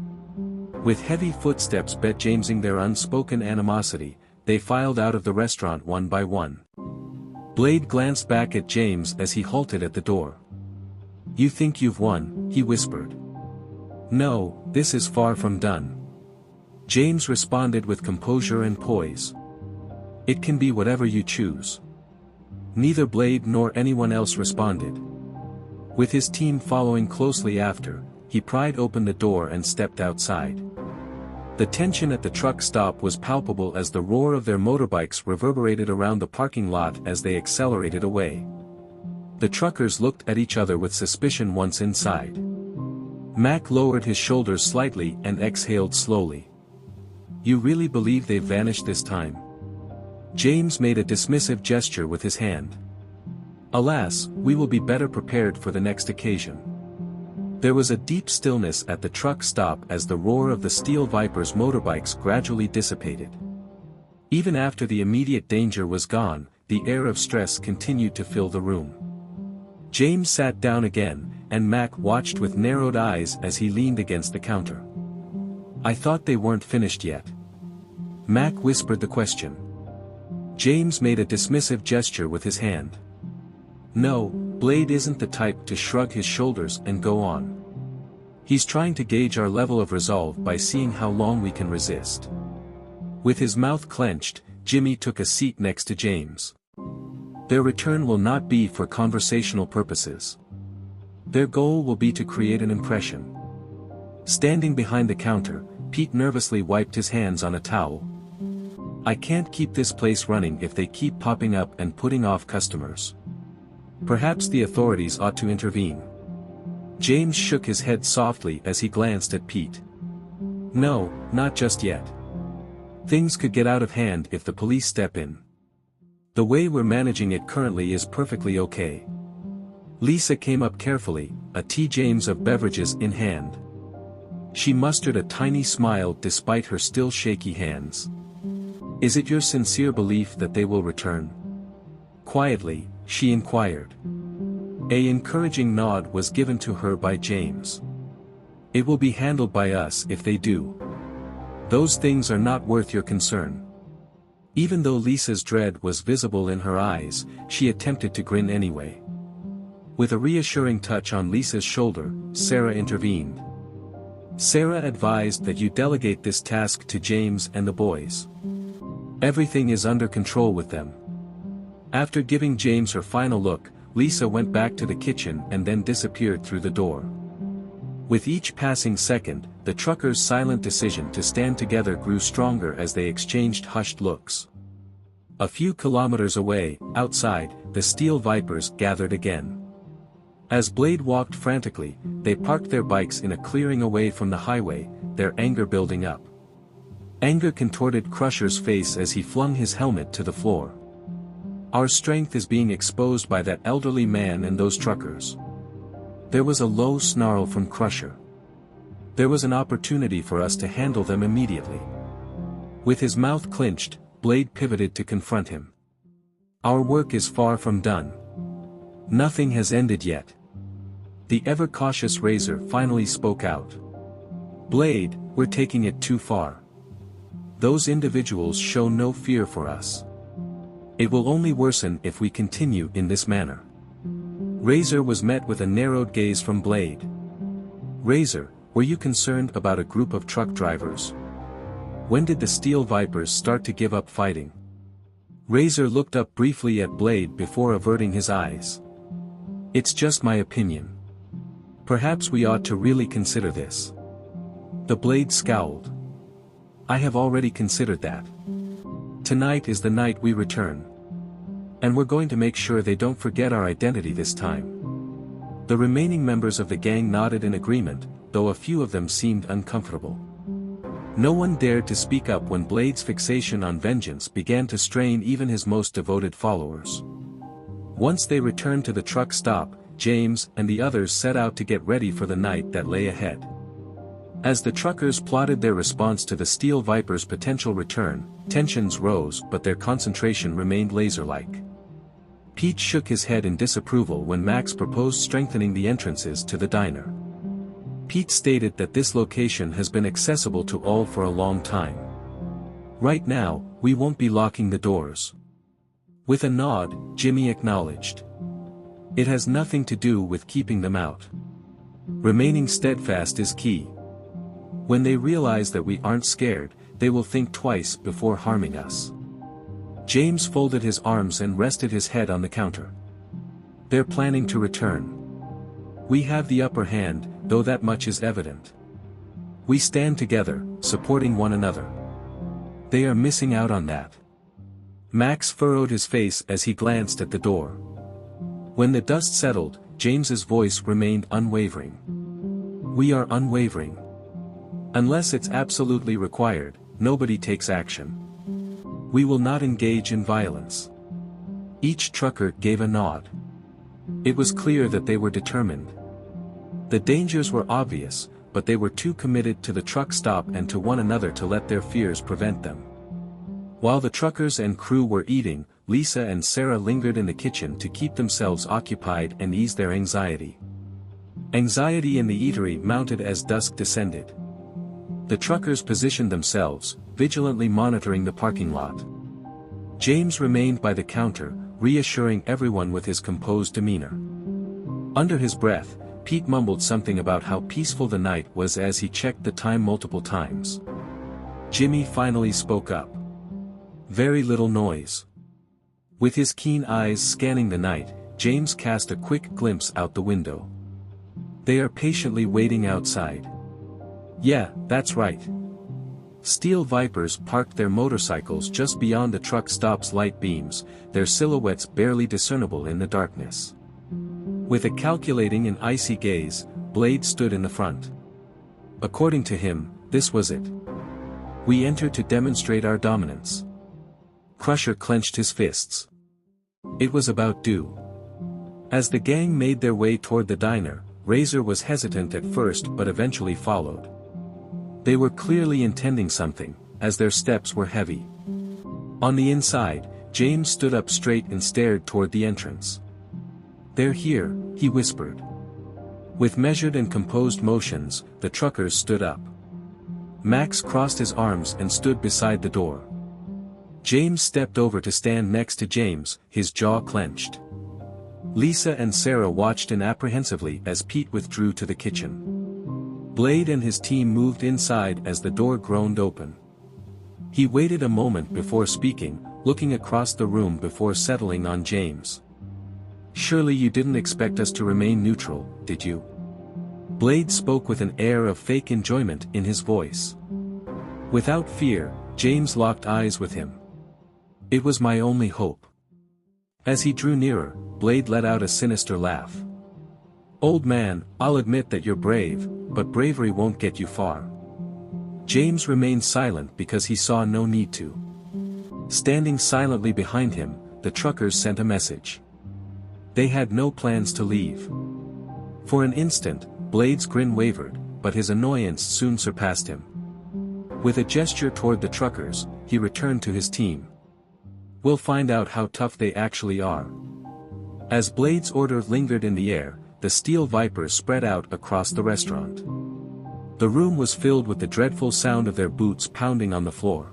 Speaker 1: With heavy footsteps betjamesing their unspoken animosity, they filed out of the restaurant one by one. Blade glanced back at James as he halted at the door. You think you've won, he whispered. No, this is far from done. James responded with composure and poise. It can be whatever you choose. Neither Blade nor anyone else responded. With his team following closely after, he pried open the door and stepped outside. The tension at the truck stop was palpable as the roar of their motorbikes reverberated around the parking lot as they accelerated away. The truckers looked at each other with suspicion once inside. Mac lowered his shoulders slightly and exhaled slowly. You really believe they've vanished this time? James made a dismissive gesture with his hand. Alas, we will be better prepared for the next occasion. There was a deep stillness at the truck stop as the roar of the steel vipers' motorbikes gradually dissipated. Even after the immediate danger was gone, the air of stress continued to fill the room. James sat down again, and Mac watched with narrowed eyes as he leaned against the counter. I thought they weren't finished yet. Mac whispered the question. James made a dismissive gesture with his hand. No, Blade isn't the type to shrug his shoulders and go on. He's trying to gauge our level of resolve by seeing how long we can resist. With his mouth clenched, Jimmy took a seat next to James. Their return will not be for conversational purposes. Their goal will be to create an impression. Standing behind the counter, Pete nervously wiped his hands on a towel. I can't keep this place running if they keep popping up and putting off customers. Perhaps the authorities ought to intervene. James shook his head softly as he glanced at Pete. No, not just yet. Things could get out of hand if the police step in. The way we're managing it currently is perfectly okay. Lisa came up carefully, a tea James of beverages in hand. She mustered a tiny smile despite her still shaky hands. Is it your sincere belief that they will return? Quietly, she inquired. An encouraging nod was given to her by James. It will be handled by us if they do. Those things are not worth your concern. Even though Lisa's dread was visible in her eyes, she attempted to grin anyway. With a reassuring touch on Lisa's shoulder, Sarah intervened. Sarah advised that you delegate this task to James and the boys. Everything is under control with them. After giving James her final look, Lisa went back to the kitchen and then disappeared through the door. With each passing second, the truckers' silent decision to stand together grew stronger as they exchanged hushed looks. A few kilometers away, outside, the steel vipers gathered again. As Blade walked frantically, they parked their bikes in a clearing away from the highway, their anger building up. Anger contorted Crusher's face as he flung his helmet to the floor. Our strength is being exposed by that elderly man and those truckers. There was a low snarl from Crusher. There was an opportunity for us to handle them immediately. With his mouth clenched, Blade pivoted to confront him. Our work is far from done. Nothing has ended yet. The ever-cautious Razor finally spoke out. Blade, we're taking it too far. Those individuals show no fear for us. It will only worsen if we continue in this manner. Razor was met with a narrowed gaze from Blade. Razor, were you concerned about a group of truck drivers? When did the Steel Vipers start to give up fighting? Razor looked up briefly at Blade before averting his eyes. It's just my opinion. Perhaps we ought to really consider this. The Blade scowled. I have already considered that. Tonight is the night we return. And we're going to make sure they don't forget our identity this time. The remaining members of the gang nodded in agreement, though a few of them seemed uncomfortable. No one dared to speak up when Blade's fixation on vengeance began to strain even his most devoted followers. Once they returned to the truck stop, James and the others set out to get ready for the night that lay ahead. As the truckers plotted their response to the Steel Viper's potential return, tensions rose but their concentration remained laser-like. Pete shook his head in disapproval when Max proposed strengthening the entrances to the diner. Pete stated that this location has been accessible to all for a long time. Right now, we won't be locking the doors. With a nod, Jimmy acknowledged. It has nothing to do with keeping them out. Remaining steadfast is key. When they realize that we aren't scared, they will think twice before harming us. James folded his arms and rested his head on the counter. They're planning to return. We have the upper hand, though that much is evident. We stand together, supporting one another. They are missing out on that. Max furrowed his face as he glanced at the door. When the dust settled, James's voice remained unwavering. We are unwavering. Unless it's absolutely required, nobody takes action. We will not engage in violence. Each trucker gave a nod. It was clear that they were determined. The dangers were obvious, but they were too committed to the truck stop and to one another to let their fears prevent them. While the truckers and crew were eating, Lisa and Sarah lingered in the kitchen to keep themselves occupied and ease their anxiety. Anxiety in the eatery mounted as dusk descended. The truckers positioned themselves, vigilantly monitoring the parking lot. James remained by the counter, reassuring everyone with his composed demeanor. Under his breath, Pete mumbled something about how peaceful the night was as he checked the time multiple times. Jimmy finally spoke up. Very little noise. With his keen eyes scanning the night, James cast a quick glimpse out the window. They are patiently waiting outside. Yeah, that's right. Steel Vipers parked their motorcycles just beyond the truck stop's light beams, their silhouettes barely discernible in the darkness. With a calculating and icy gaze, Blade stood in the front. According to him, this was it. We enter to demonstrate our dominance. Crusher clenched his fists. It was about due. As the gang made their way toward the diner, Razor was hesitant at first but eventually followed. They were clearly intending something, as their steps were heavy. On the inside, James stood up straight and stared toward the entrance. They're here, he whispered. With measured and composed motions, the truckers stood up. Max crossed his arms and stood beside the door. James stepped over to stand next to James, his jaw clenched. Lisa and Sarah watched apprehensively as Pete withdrew to the kitchen. Blade and his team moved inside as the door groaned open. He waited a moment before speaking, looking across the room before settling on James. Surely you didn't expect us to remain neutral, did you? Blade spoke with an air of fake enjoyment in his voice. Without fear, James locked eyes with him. It was my only hope. As he drew nearer, Blade let out a sinister laugh. Old man, I'll admit that you're brave, but bravery won't get you far. James remained silent because he saw no need to. Standing silently behind him, the truckers sent a message. They had no plans to leave. For an instant, Blade's grin wavered, but his annoyance soon surpassed him. With a gesture toward the truckers, he returned to his team. "We'll find out how tough they actually are." As Blade's order lingered in the air, the steel vipers spread out across the restaurant. The room was filled with the dreadful sound of their boots pounding on the floor.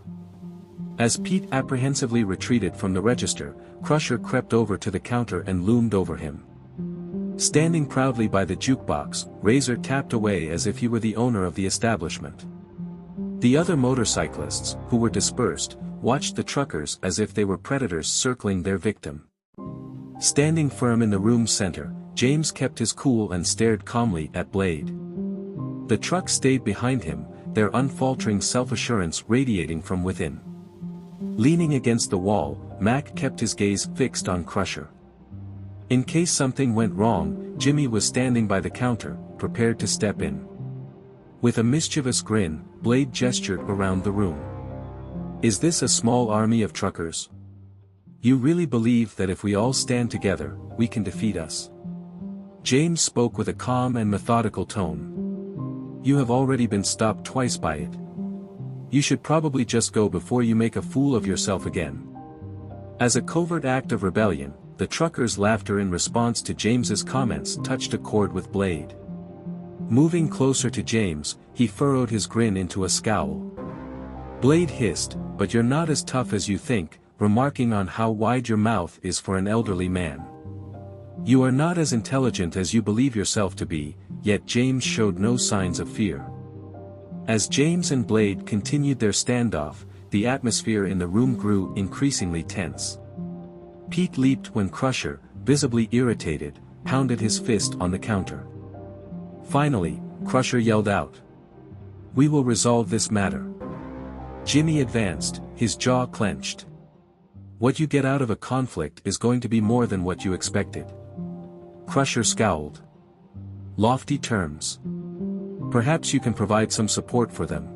Speaker 1: As Pete apprehensively retreated from the register, Crusher crept over to the counter and loomed over him. Standing proudly by the jukebox, Razor tapped away as if he were the owner of the establishment. The other motorcyclists, who were dispersed, watched the truckers as if they were predators circling their victim. Standing firm in the room's center, James kept his cool and stared calmly at Blade. The truck stayed behind him, their unfaltering self-assurance radiating from within. Leaning against the wall, Mac kept his gaze fixed on Crusher. In case something went wrong, Jimmy was standing by the counter, prepared to step in. With a mischievous grin, Blade gestured around the room. "Is this a small army of truckers? You really believe that if we all stand together, we can defeat us?" James spoke with a calm and methodical tone. "You have already been stopped twice by it. You should probably just go before you make a fool of yourself again." As a covert act of rebellion, the truckers' laughter in response to James's comments touched a chord with Blade. Moving closer to James, he furrowed his grin into a scowl. Blade hissed, "But you're not as tough as you think," remarking on how wide your mouth is for an elderly man. "You are not as intelligent as you believe yourself to be," yet James showed no signs of fear. As James and Blade continued their standoff, the atmosphere in the room grew increasingly tense. Pete leaped when Crusher, visibly irritated, pounded his fist on the counter. Finally, Crusher yelled out, "We will resolve this matter." Jimmy advanced, his jaw clenched. "What you get out of a conflict is going to be more than what you expected." Crusher scowled. "Lofty terms. Perhaps you can provide some support for them."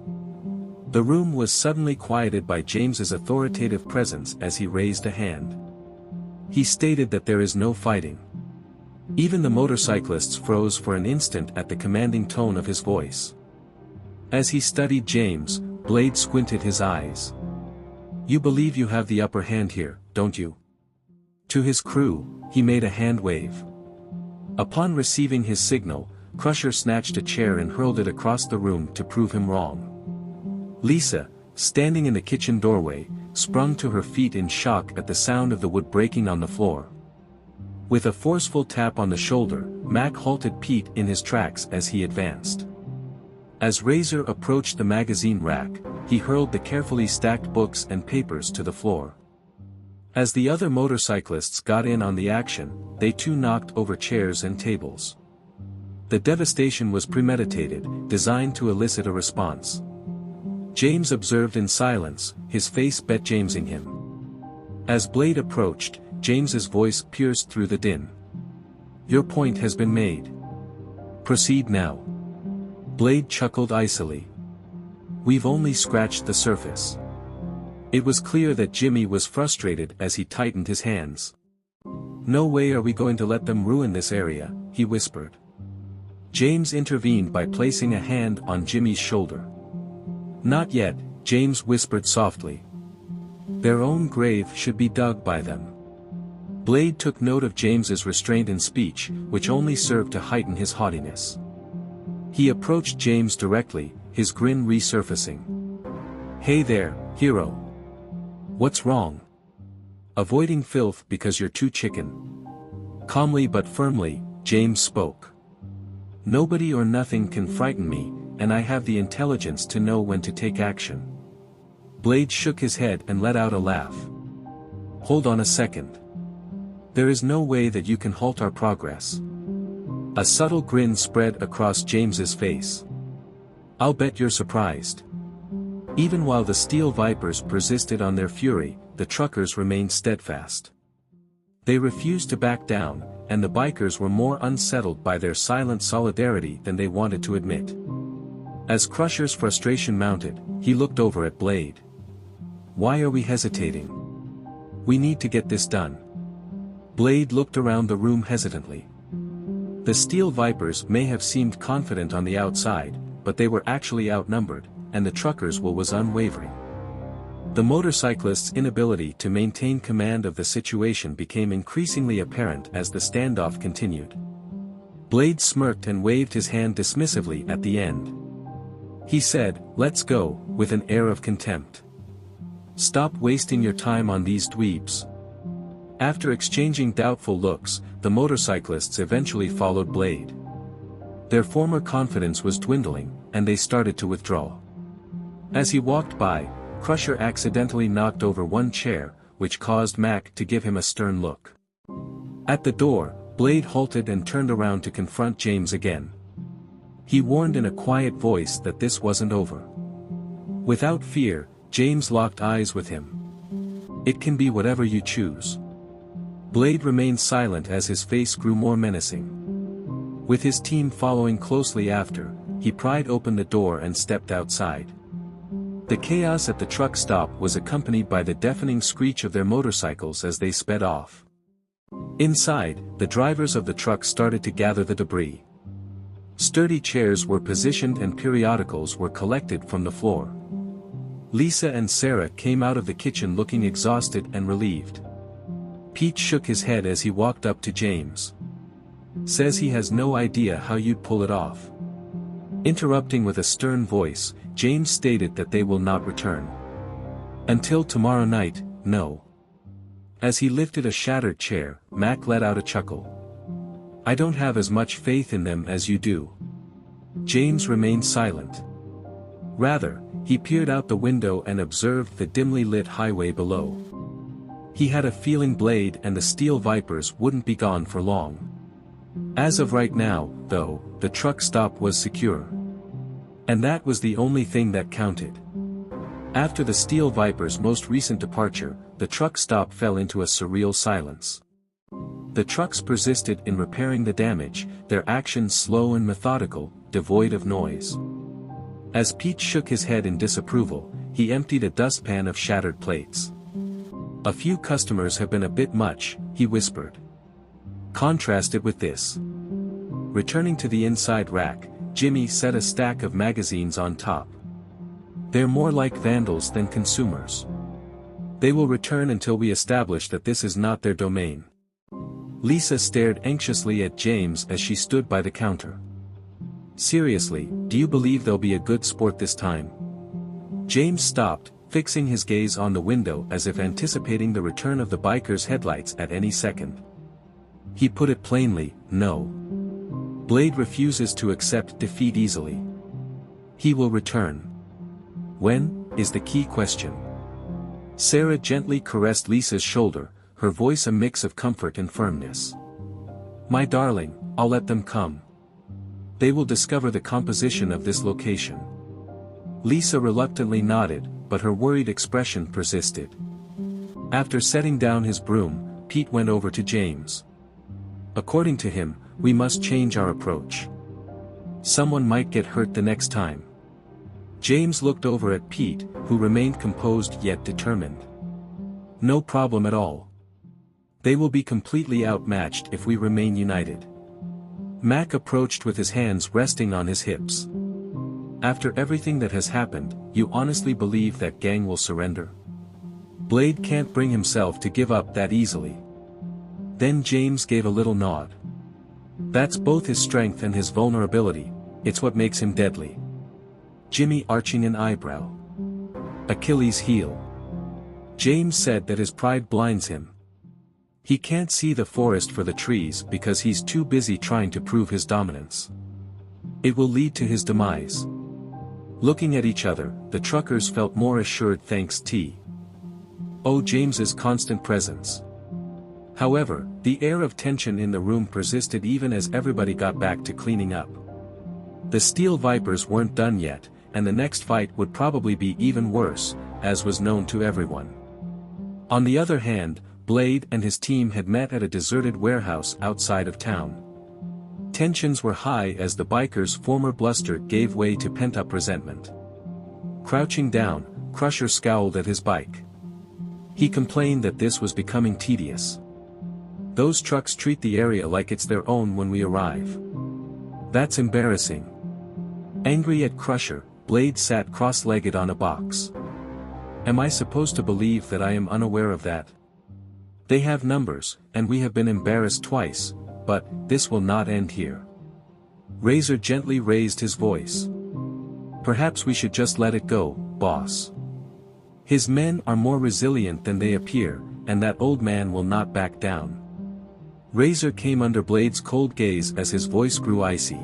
Speaker 1: The room was suddenly quieted by James's authoritative presence as he raised a hand. He stated that there is no fighting. Even the motorcyclists froze for an instant at the commanding tone of his voice. As he studied James, Blade squinted his eyes. "You believe you have the upper hand here, don't you?" To his crew, he made a hand wave. Upon receiving his signal, Crusher snatched a chair and hurled it across the room to prove him wrong. Lisa, standing in the kitchen doorway, sprung to her feet in shock at the sound of the wood breaking on the floor. With a forceful tap on the shoulder, Mac halted Pete in his tracks as he advanced. As Razor approached the magazine rack, he hurled the carefully stacked books and papers to the floor. As the other motorcyclists got in on the action, they too knocked over chairs and tables. The devastation was premeditated, designed to elicit a response. James observed in silence, his face bet-Jamesing him. As Blade approached, James's voice pierced through the din. "Your point has been made. Proceed now." Blade chuckled icily. "We've only scratched the surface." It was clear that Jimmy was frustrated as he tightened his hands. "No way are we going to let them ruin this area," he whispered. James intervened by placing a hand on Jimmy's shoulder. "Not yet," James whispered softly. "Their own grave should be dug by them." Blade took note of James's restraint in speech, which only served to heighten his haughtiness. He approached James directly, his grin resurfacing. "Hey there, hero. What's wrong? Avoiding filth because you're too chicken?" Calmly but firmly, James spoke. "Nobody or nothing can frighten me, and I have the intelligence to know when to take action." Blade shook his head and let out a laugh. "Hold on a second. There is no way that you can halt our progress." A subtle grin spread across James's face. "I'll bet you're surprised." Even while the steel vipers persisted on their fury, the truckers remained steadfast. They refused to back down, and the bikers were more unsettled by their silent solidarity than they wanted to admit. As Crusher's frustration mounted, he looked over at Blade. "Why are we hesitating? We need to get this done. Blade looked around the room hesitantly. The steel vipers may have seemed confident on the outside, but they were actually outnumbered, and the truckers' will was unwavering. The motorcyclists' inability to maintain command of the situation became increasingly apparent as the standoff continued. Blade smirked and waved his hand dismissively at the end. He said, "Let's go," with an air of contempt. "Stop wasting your time on these dweebs." After exchanging doubtful looks, the motorcyclists eventually followed Blade. Their former confidence was dwindling, and they started to withdraw. As he walked by, Crusher accidentally knocked over one chair, which caused Mac to give him a stern look. At the door, Blade halted and turned around to confront James again. He warned in a quiet voice that this wasn't over. Without fear, James locked eyes with him. "It can be whatever you choose." Blade remained silent as his face grew more menacing. With his team following closely after, he pried open the door and stepped outside. The chaos at the truck stop was accompanied by the deafening screech of their motorcycles as they sped off. Inside, the drivers of the truck started to gather the debris. Sturdy chairs were positioned and periodicals were collected from the floor. Lisa and Sarah came out of the kitchen looking exhausted and relieved. Pete shook his head as he walked up to James. "Says he has no idea how you'd pull it off." Interrupting with a stern voice, James stated that they will not return. "Until tomorrow night, no." As he lifted a shattered chair, Mac let out a chuckle. "I don't have as much faith in them as you do." James remained silent. Rather, he peered out the window and observed the dimly lit highway below. He had a feeling Blade and the steel vipers wouldn't be gone for long. As of right now, though, the truck stop was secure. And that was the only thing that counted. After the steel vipers' most recent departure, the truck stop fell into a surreal silence. The trucks persisted in repairing the damage, their actions slow and methodical, devoid of noise. As Pete shook his head in disapproval, he emptied a dustpan of shattered plates. "A few customers have been a bit much," he whispered. Contrasted with this. Returning to the inside rack, Jimmy set a stack of magazines on top. "They're more like vandals than consumers. They will return until we establish that this is not their domain." Lisa stared anxiously at James as she stood by the counter. "Seriously, do you believe they'll be a good sport this time?" James stopped, fixing his gaze on the window as if anticipating the return of the biker's headlights at any second. He put it plainly, "No. Blade refuses to accept defeat easily. He will return. When, is the key question." Sarah gently caressed Lisa's shoulder, her voice a mix of comfort and firmness. "My darling, I'll let them come. They will discover the composition of this location." Lisa reluctantly nodded, but her worried expression persisted. After setting down his broom, Pete went over to James. "According to him, we must change our approach. Someone might get hurt the next time." James looked over at Pete, who remained composed yet determined. "No problem at all. They will be completely outmatched if we remain united." Mac approached with his hands resting on his hips. "After everything that has happened, you honestly believe that gang will surrender?" "Blade can't bring himself to give up that easily." Then James gave a little nod. "That's both his strength and his vulnerability, it's what makes him deadly." Jimmy arching an eyebrow. "Achilles' heel." James said that his pride blinds him. He can't see the forest for the trees because he's too busy trying to prove his dominance. It will lead to his demise. Looking at each other, the truckers felt more assured thanks to James's constant presence. However, the air of tension in the room persisted even as everybody got back to cleaning up. The steel vipers weren't done yet, and the next fight would probably be even worse, as was known to everyone. On the other hand, Blade and his team had met at a deserted warehouse outside of town. Tensions were high as the biker's former bluster gave way to pent-up resentment. Crouching down, Crusher scowled at his bike. He complained that this was becoming tedious. Those trucks treat the area like it's their own when we arrive. That's embarrassing. Angry at Crusher, Blade sat cross-legged on a box. Am I supposed to believe that I am unaware of that? They have numbers, and we have been embarrassed twice, but this will not end here. Razor gently raised his voice. Perhaps we should just let it go, boss. His men are more resilient than they appear, and that old man will not back down. Razor came under Blade's cold gaze as his voice grew icy.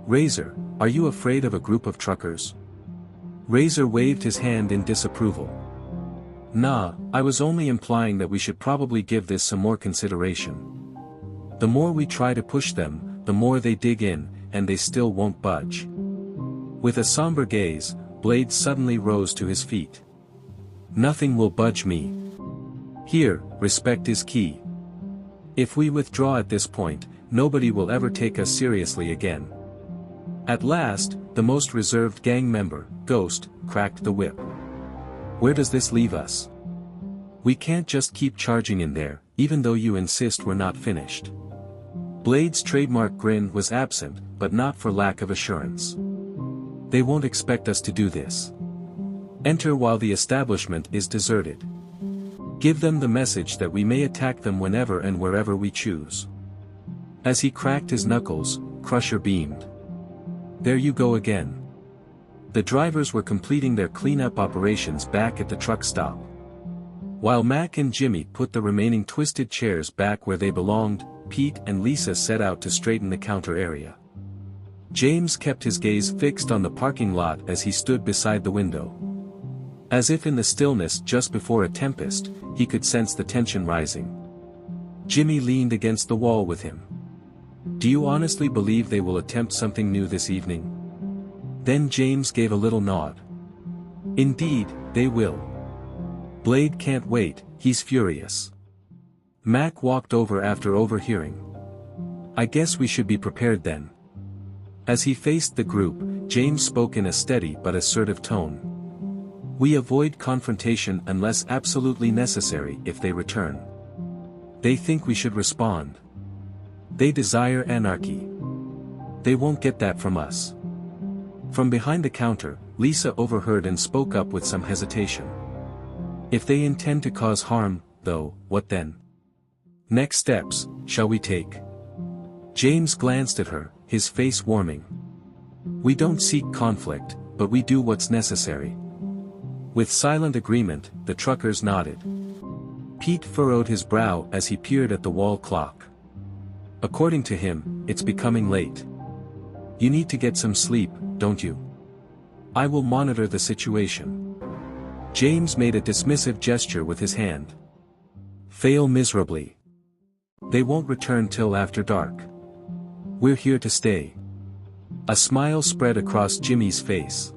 Speaker 1: Razor, are you afraid of a group of truckers? Razor waved his hand in disapproval. Nah, I was only implying that we should probably give this some more consideration. The more we try to push them, the more they dig in, and they still won't budge. With a somber gaze, Blade suddenly rose to his feet. Nothing will budge me. Here, respect is key. If we withdraw at this point, nobody will ever take us seriously again. At last, the most reserved gang member, Ghost, cracked the whip. Where does this leave us? We can't just keep charging in there, even though you insist we're not finished. Blade's trademark grin was absent, but not for lack of assurance. They won't expect us to do this. Enter while the establishment is deserted. Give them the message that we may attack them whenever and wherever we choose. As he cracked his knuckles, Crusher beamed. There you go again. The drivers were completing their cleanup operations back at the truck stop. While Mac and Jimmy put the remaining twisted chairs back where they belonged, Pete and Lisa set out to straighten the counter area. James kept his gaze fixed on the parking lot as he stood beside the window. As if in the stillness just before a tempest, he could sense the tension rising. Jimmy leaned against the wall with him. Do you honestly believe they will attempt something new this evening? Then James gave a little nod. Indeed, they will. Blade can't wait, he's furious. Mac walked over after overhearing. I guess we should be prepared then. As he faced the group, James spoke in a steady but assertive tone. We avoid confrontation unless absolutely necessary if they return. They think we should respond. They desire anarchy. They won't get that from us. From behind the counter, Lisa overheard and spoke up with some hesitation. If they intend to cause harm, though, what then? Next steps, shall we take? James glanced at her, his face warming. We don't seek conflict, but we do what's necessary. With silent agreement, the truckers nodded. Pete furrowed his brow as he peered at the wall clock. According to him, it's becoming late. You need to get some sleep, don't you? I will monitor the situation. James made a dismissive gesture with his hand. Fail miserably. They won't return till after dark. We're here to stay. A smile spread across Jimmy's face.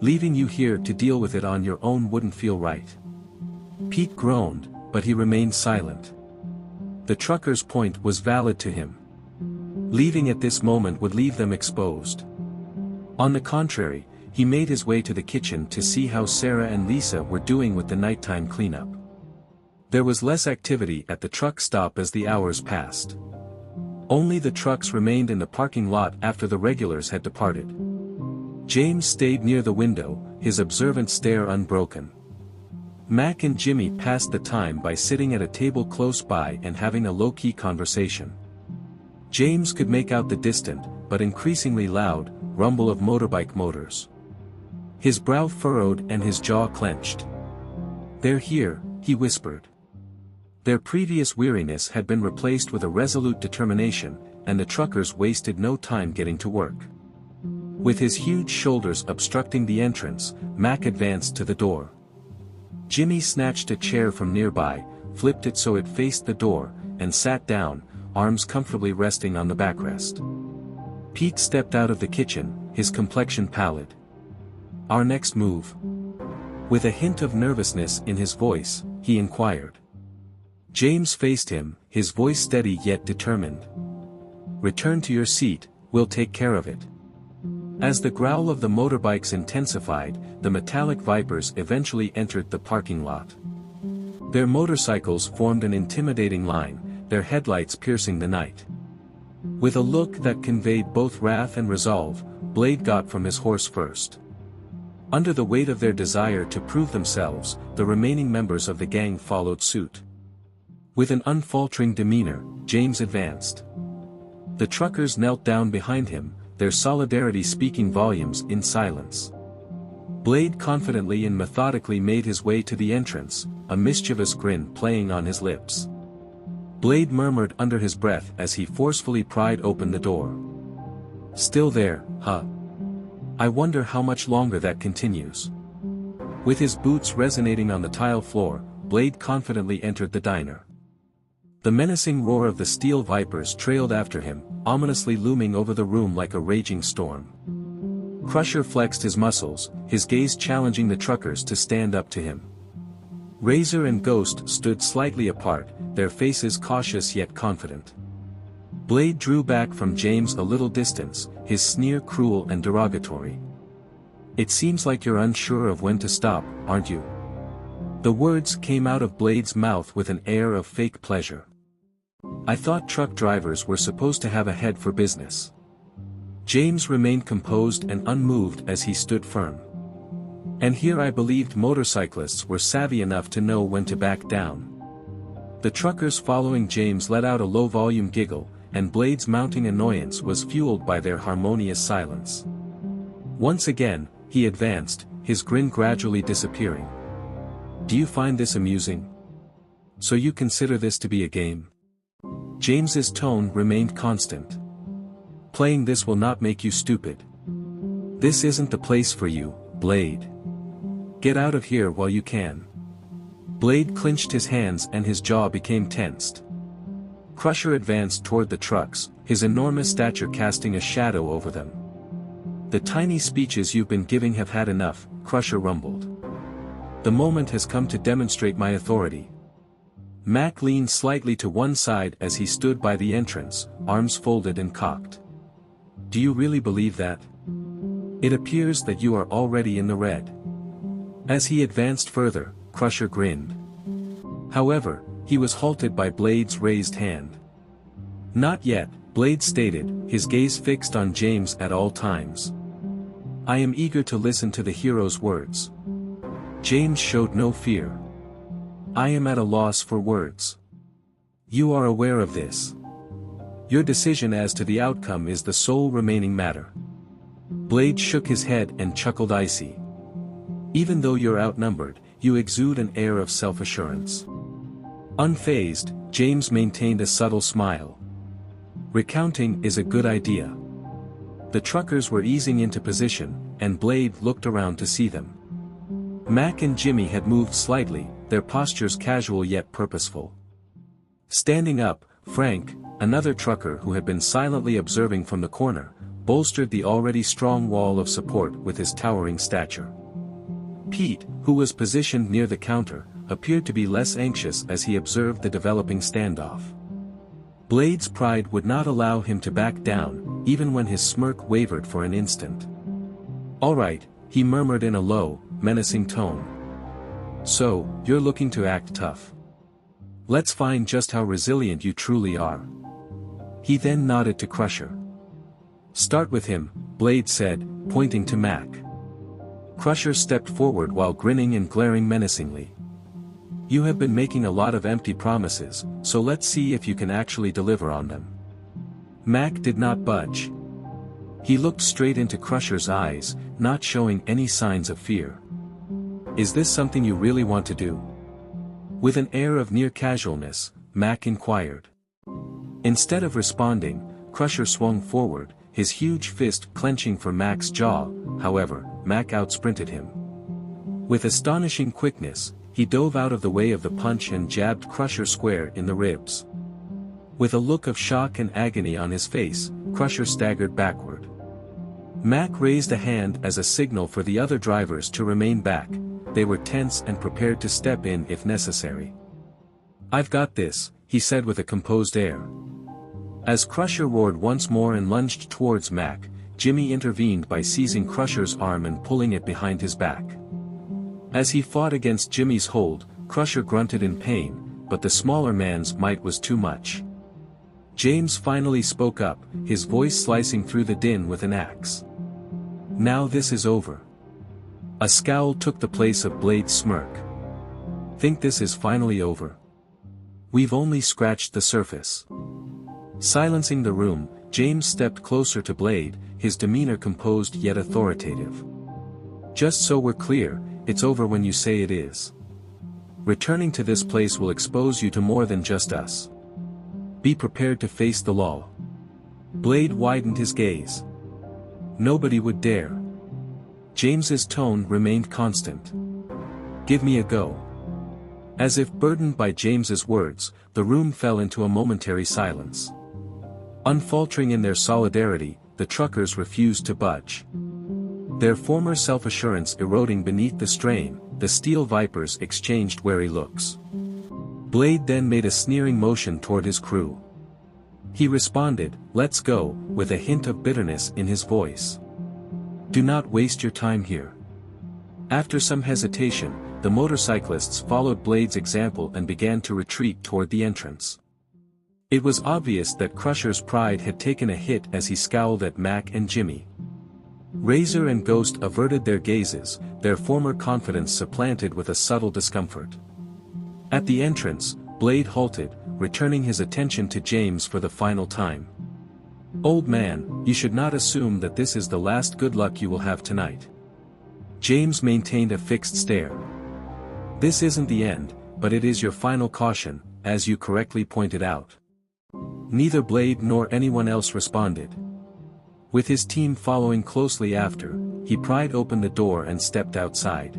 Speaker 1: Leaving you here to deal with it on your own wouldn't feel right. Pete groaned, but he remained silent. The trucker's point was valid to him. Leaving at this moment would leave them exposed. On the contrary, he made his way to the kitchen to see how Sarah and Lisa were doing with the nighttime cleanup. There was less activity at the truck stop as the hours passed. Only the trucks remained in the parking lot after the regulars had departed. James stayed near the window, his observant stare unbroken. Mac and Jimmy passed the time by sitting at a table close by and having a low-key conversation. James could make out the distant, but increasingly loud, rumble of motorbike motors. His brow furrowed and his jaw clenched. They're here, he whispered. Their previous weariness had been replaced with a resolute determination, and the truckers wasted no time getting to work. With his huge shoulders obstructing the entrance, Mac advanced to the door. Jimmy snatched a chair from nearby, flipped it so it faced the door, and sat down, arms comfortably resting on the backrest. Pete stepped out of the kitchen, his complexion pallid. Our next move? With a hint of nervousness in his voice, he inquired. James faced him, his voice steady yet determined. Return to your seat, we'll take care of it. As the growl of the motorbikes intensified, the metallic vipers eventually entered the parking lot. Their motorcycles formed an intimidating line, their headlights piercing the night. With a look that conveyed both wrath and resolve, Blade got from his horse first. Under the weight of their desire to prove themselves, the remaining members of the gang followed suit. With an unfaltering demeanor, James advanced. The truckers knelt down behind him, their solidarity speaking volumes in silence. Blade confidently and methodically made his way to the entrance, a mischievous grin playing on his lips. Blade murmured under his breath as he forcefully pried open the door. "Still there, huh? I wonder how much longer that continues." With his boots resonating on the tile floor, Blade confidently entered the diner. The menacing roar of the steel vipers trailed after him, ominously looming over the room like a raging storm. Crusher flexed his muscles, his gaze challenging the truckers to stand up to him. Razor and Ghost stood slightly apart, their faces cautious yet confident. Blade drew back from James a little distance, his sneer cruel and derogatory. "It seems like you're unsure of when to stop, aren't you?" The words came out of Blade's mouth with an air of fake pleasure. "I thought truck drivers were supposed to have a head for business." James remained composed and unmoved as he stood firm. "And here I believed motorcyclists were savvy enough to know when to back down." The truckers following James let out a low-volume giggle, and Blade's mounting annoyance was fueled by their harmonious silence. Once again, he advanced, his grin gradually disappearing. "Do you find this amusing? So you consider this to be a game?" James's tone remained constant. "Playing this will not make you stupid. This isn't the place for you, Blade. Get out of here while you can." Blade clenched his hands and his jaw became tensed. Crusher advanced toward the trucks, his enormous stature casting a shadow over them. "The tiny speeches you've been giving have had enough," Crusher rumbled. "The moment has come to demonstrate my authority." Mac leaned slightly to one side as he stood by the entrance, arms folded and cocked. "Do you really believe that? It appears that you are already in the red." As he advanced further, Crusher grinned. However, he was halted by Blade's raised hand. "Not yet," Blade stated, his gaze fixed on James at all times. "I am eager to listen to the hero's words." James showed no fear. "I am at a loss for words. You are aware of this. Your decision as to the outcome is the sole remaining matter." Blade shook his head and chuckled icy. "Even though you're outnumbered, you exude an air of self-assurance." Unfazed, James maintained a subtle smile. "Recounting is a good idea." The truckers were easing into position, and Blade looked around to see them. Mac and Jimmy had moved slightly, their postures casual yet purposeful. Standing up, Frank, another trucker who had been silently observing from the corner, bolstered the already strong wall of support with his towering stature. Pete, who was positioned near the counter, appeared to be less anxious as he observed the developing standoff. Blade's pride would not allow him to back down, even when his smirk wavered for an instant. "All right," he murmured in a low, menacing tone. "So, you're looking to act tough. Let's find just how resilient you truly are." He then nodded to Crusher. "Start with him," Blade said, pointing to Mac. Crusher stepped forward while grinning and glaring menacingly. "You have been making a lot of empty promises, so let's see if you can actually deliver on them." Mac did not budge. He looked straight into Crusher's eyes, not showing any signs of fear. "Is this something you really want to do?" With an air of near casualness, Mac inquired. Instead of responding, Crusher swung forward, his huge fist clenching for Mac's jaw. However, Mac outsprinted him. With astonishing quickness, he dove out of the way of the punch and jabbed Crusher square in the ribs. With a look of shock and agony on his face, Crusher staggered backward. Mac raised a hand as a signal for the other drivers to remain back. They were tense and prepared to step in if necessary. "I've got this," he said with a composed air. As Crusher roared once more and lunged towards Mac, Jimmy intervened by seizing Crusher's arm and pulling it behind his back. As he fought against Jimmy's hold, Crusher grunted in pain, but the smaller man's might was too much. James finally spoke up, his voice slicing through the din with an axe. "Now this is over." A scowl took the place of Blade's smirk. "Think this is finally over? We've only scratched the surface." Silencing the room, James stepped closer to Blade, his demeanor composed yet authoritative. "Just so we're clear, it's over when you say it is. Returning to this place will expose you to more than just us. Be prepared to face the law." Blade widened his gaze. "Nobody would dare." James's tone remained constant. "Give me a go." As if burdened by James's words, the room fell into a momentary silence. Unfaltering in their solidarity, the truckers refused to budge. Their former self-assurance eroding beneath the strain, the steel vipers exchanged wary looks. Blade then made a sneering motion toward his crew. He responded, "Let's go," with a hint of bitterness in his voice. "Do not waste your time here." After some hesitation, the motorcyclists followed Blade's example and began to retreat toward the entrance. It was obvious that Crusher's pride had taken a hit as he scowled at Mac and Jimmy. Razor and Ghost averted their gazes, their former confidence supplanted with a subtle discomfort. At the entrance, Blade halted, returning his attention to James for the final time. "Old man, you should not assume that this is the last good luck you will have tonight." James maintained a fixed stare. "This isn't the end, but it is your final caution, as you correctly pointed out." Neither Blade nor anyone else responded. With his team following closely after, he pried open the door and stepped outside.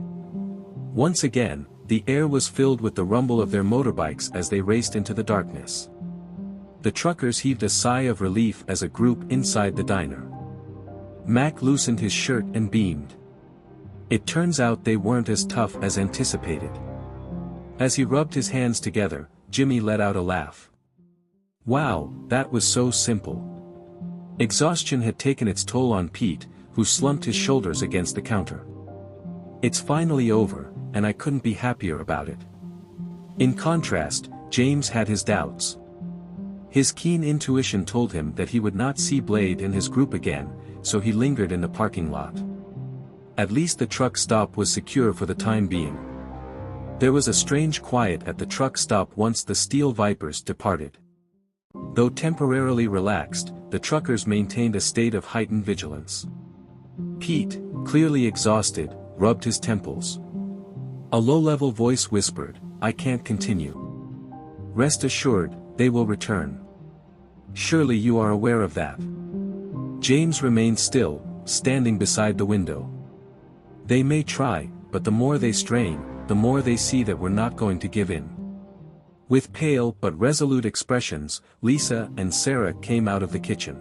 Speaker 1: Once again, the air was filled with the rumble of their motorbikes as they raced into the darkness. The truckers heaved a sigh of relief as a group inside the diner. Mac loosened his shirt and beamed. It turns out they weren't as tough as anticipated. As he rubbed his hands together, Jimmy let out a laugh. "Wow, that was so simple." Exhaustion had taken its toll on Pete, who slumped his shoulders against the counter. "It's finally over, and I couldn't be happier about it." In contrast, James had his doubts. His keen intuition told him that he would not see Blade and his group again, so he lingered in the parking lot. At least the truck stop was secure for the time being. There was a strange quiet at the truck stop once the steel vipers departed. Though temporarily relaxed, the truckers maintained a state of heightened vigilance. Pete, clearly exhausted, rubbed his temples. A low-level voice whispered, "I can't continue. Rest assured, they will return. Surely you are aware of that." James remained still, standing beside the window. "They may try, but the more they strain, the more they see that we're not going to give in." With pale but resolute expressions, Lisa and Sarah came out of the kitchen.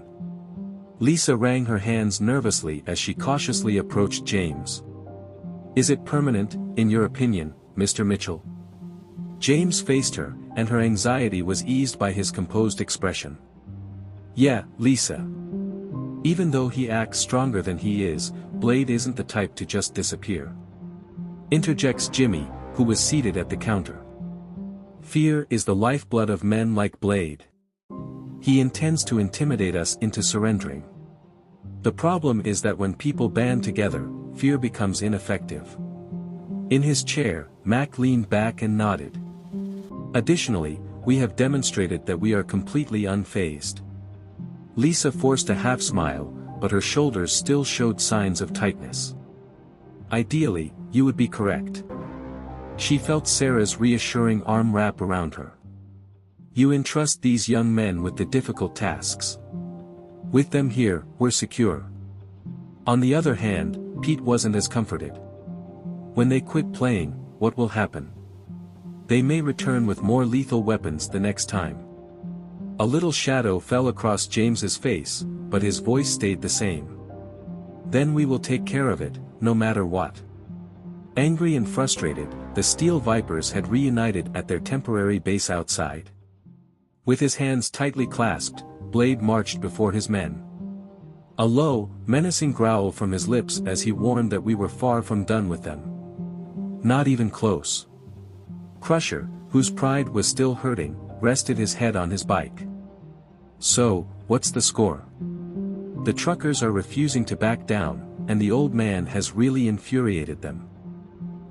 Speaker 1: Lisa wrung her hands nervously as she cautiously approached James. "Is it permanent, in your opinion, Mr. Mitchell?" James faced her, and her anxiety was eased by his composed expression. "Yeah, Lisa. Even though he acts stronger than he is, Blade isn't the type to just disappear." Interjects Jimmy, who was seated at the counter. "Fear is the lifeblood of men like Blade. He intends to intimidate us into surrendering. The problem is that when people band together, fear becomes ineffective." In his chair, Mac leaned back and nodded. "Additionally, we have demonstrated that we are completely unfazed." Lisa forced a half-smile, but her shoulders still showed signs of tightness. "Ideally, you would be correct." She felt Sarah's reassuring arm wrap around her. "You entrust these young men with the difficult tasks. With them here, we're secure." On the other hand, Pete wasn't as comforted. When they quit playing, what will happen? They may return with more lethal weapons the next time. A little shadow fell across James's face, but his voice stayed the same. "Then we will take care of it, no matter what." Angry and frustrated, the Steel Vipers had reunited at their temporary base outside. With his hands tightly clasped, Blade marched before his men. A low, menacing growl from his lips as he warned that we were far from done with them. Not even close. Crusher, whose pride was still hurting, rested his head on his bike. "So, what's the score? The truckers are refusing to back down, and the old man has really infuriated them."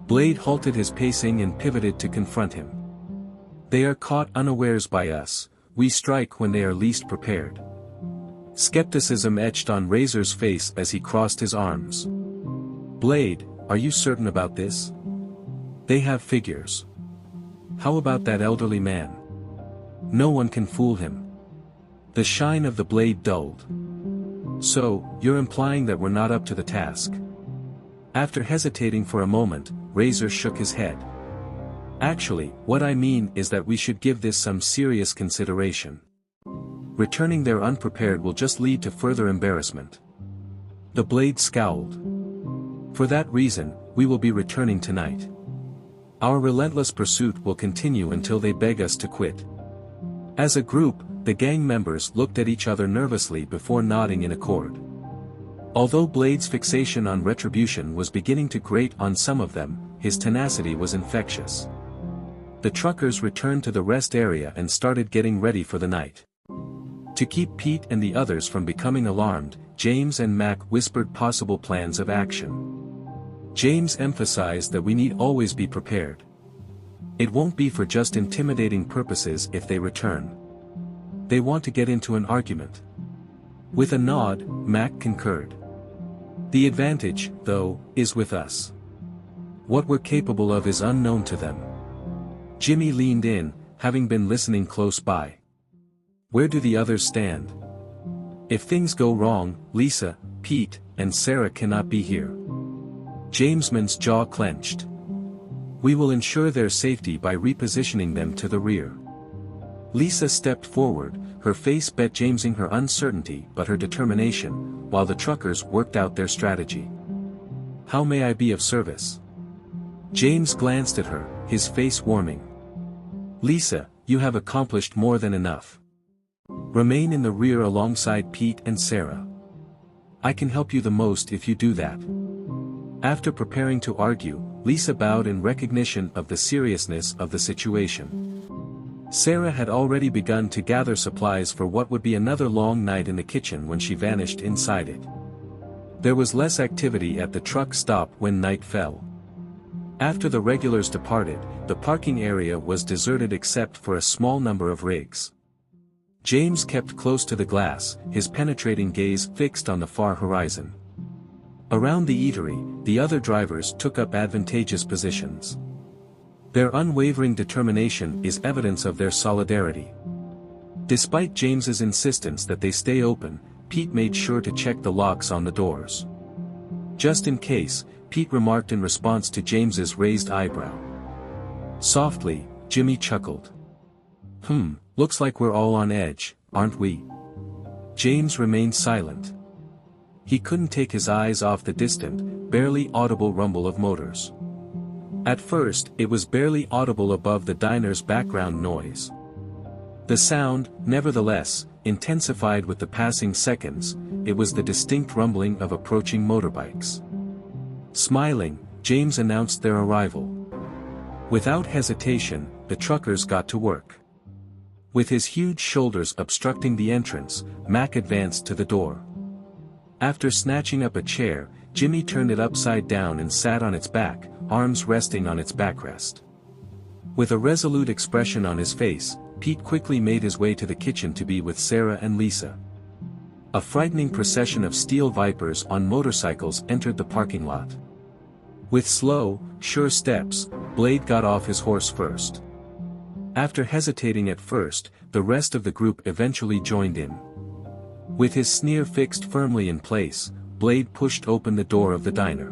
Speaker 1: Blade halted his pacing and pivoted to confront him. "They are caught unawares by us, we strike when they are least prepared." Skepticism etched on Razor's face as he crossed his arms. "Blade, are you certain about this? They have figures. How about that elderly man? No one can fool him." The shine of the blade dulled. "So, you're implying that we're not up to the task?" After hesitating for a moment, Razor shook his head. "Actually, what I mean is that we should give this some serious consideration. Returning there unprepared will just lead to further embarrassment." The blade scowled. "For that reason, we will be returning tonight. Our relentless pursuit will continue until they beg us to quit." As a group, the gang members looked at each other nervously before nodding in accord. Although Blade's fixation on retribution was beginning to grate on some of them, his tenacity was infectious. The truckers returned to the rest area and started getting ready for the night. To keep Pete and the others from becoming alarmed, James and Mac whispered possible plans of action. James emphasized that we need always be prepared. It won't be for just intimidating purposes if they return. They want to get into an argument. With a nod, Mac concurred. The advantage, though, is with us. What we're capable of is unknown to them. Jimmy leaned in, having been listening close by. Where do the others stand? If things go wrong, Lisa, Pete, and Sarah cannot be here. Jamesman's jaw clenched. We will ensure their safety by repositioning them to the rear. Lisa stepped forward, her face beaming her uncertainty but her determination, while the truckers worked out their strategy. How may I be of service? James glanced at her, his face warming. Lisa, you have accomplished more than enough. Remain in the rear alongside Pete and Sarah. I can help you the most if you do that. After preparing to argue, Lisa bowed in recognition of the seriousness of the situation. Sarah had already begun to gather supplies for what would be another long night in the kitchen when she vanished inside it. There was less activity at the truck stop when night fell. After the regulars departed, the parking area was deserted except for a small number of rigs. James kept close to the glass, his penetrating gaze fixed on the far horizon. Around the eatery, the other drivers took up advantageous positions. Their unwavering determination is evidence of their solidarity. Despite James's insistence that they stay open, Pete made sure to check the locks on the doors. Just in case, Pete remarked in response to James's raised eyebrow. Softly, Jimmy chuckled. Looks like we're all on edge, aren't we? James remained silent. He couldn't take his eyes off the distant, barely audible rumble of motors. At first, it was barely audible above the diner's background noise. The sound, nevertheless, intensified with the passing seconds. It was the distinct rumbling of approaching motorbikes. Smiling, James announced their arrival. Without hesitation, the truckers got to work. With his huge shoulders obstructing the entrance, Mac advanced to the door. After snatching up a chair, Jimmy turned it upside down and sat on its back, arms resting on its backrest. With a resolute expression on his face, Pete quickly made his way to the kitchen to be with Sarah and Lisa. A frightening procession of steel vipers on motorcycles entered the parking lot. With slow, sure steps, Blade got off his horse first. After hesitating at first, the rest of the group eventually joined in. With his sneer fixed firmly in place, Blade pushed open the door of the diner.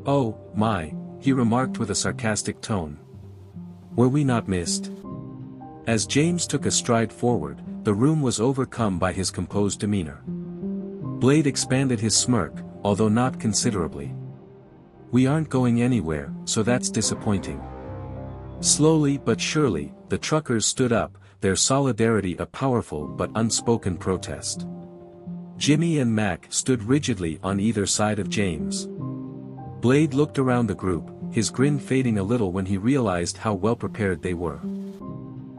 Speaker 1: "Oh, my," he remarked with a sarcastic tone. "Were we not missed?" As James took a stride forward, the room was overcome by his composed demeanor. Blade expanded his smirk, although not considerably. "We aren't going anywhere, so that's disappointing." Slowly but surely, the truckers stood up, their solidarity a powerful but unspoken protest. Jimmy and Mac stood rigidly on either side of James. Blade looked around the group, his grin fading a little when he realized how well prepared they were.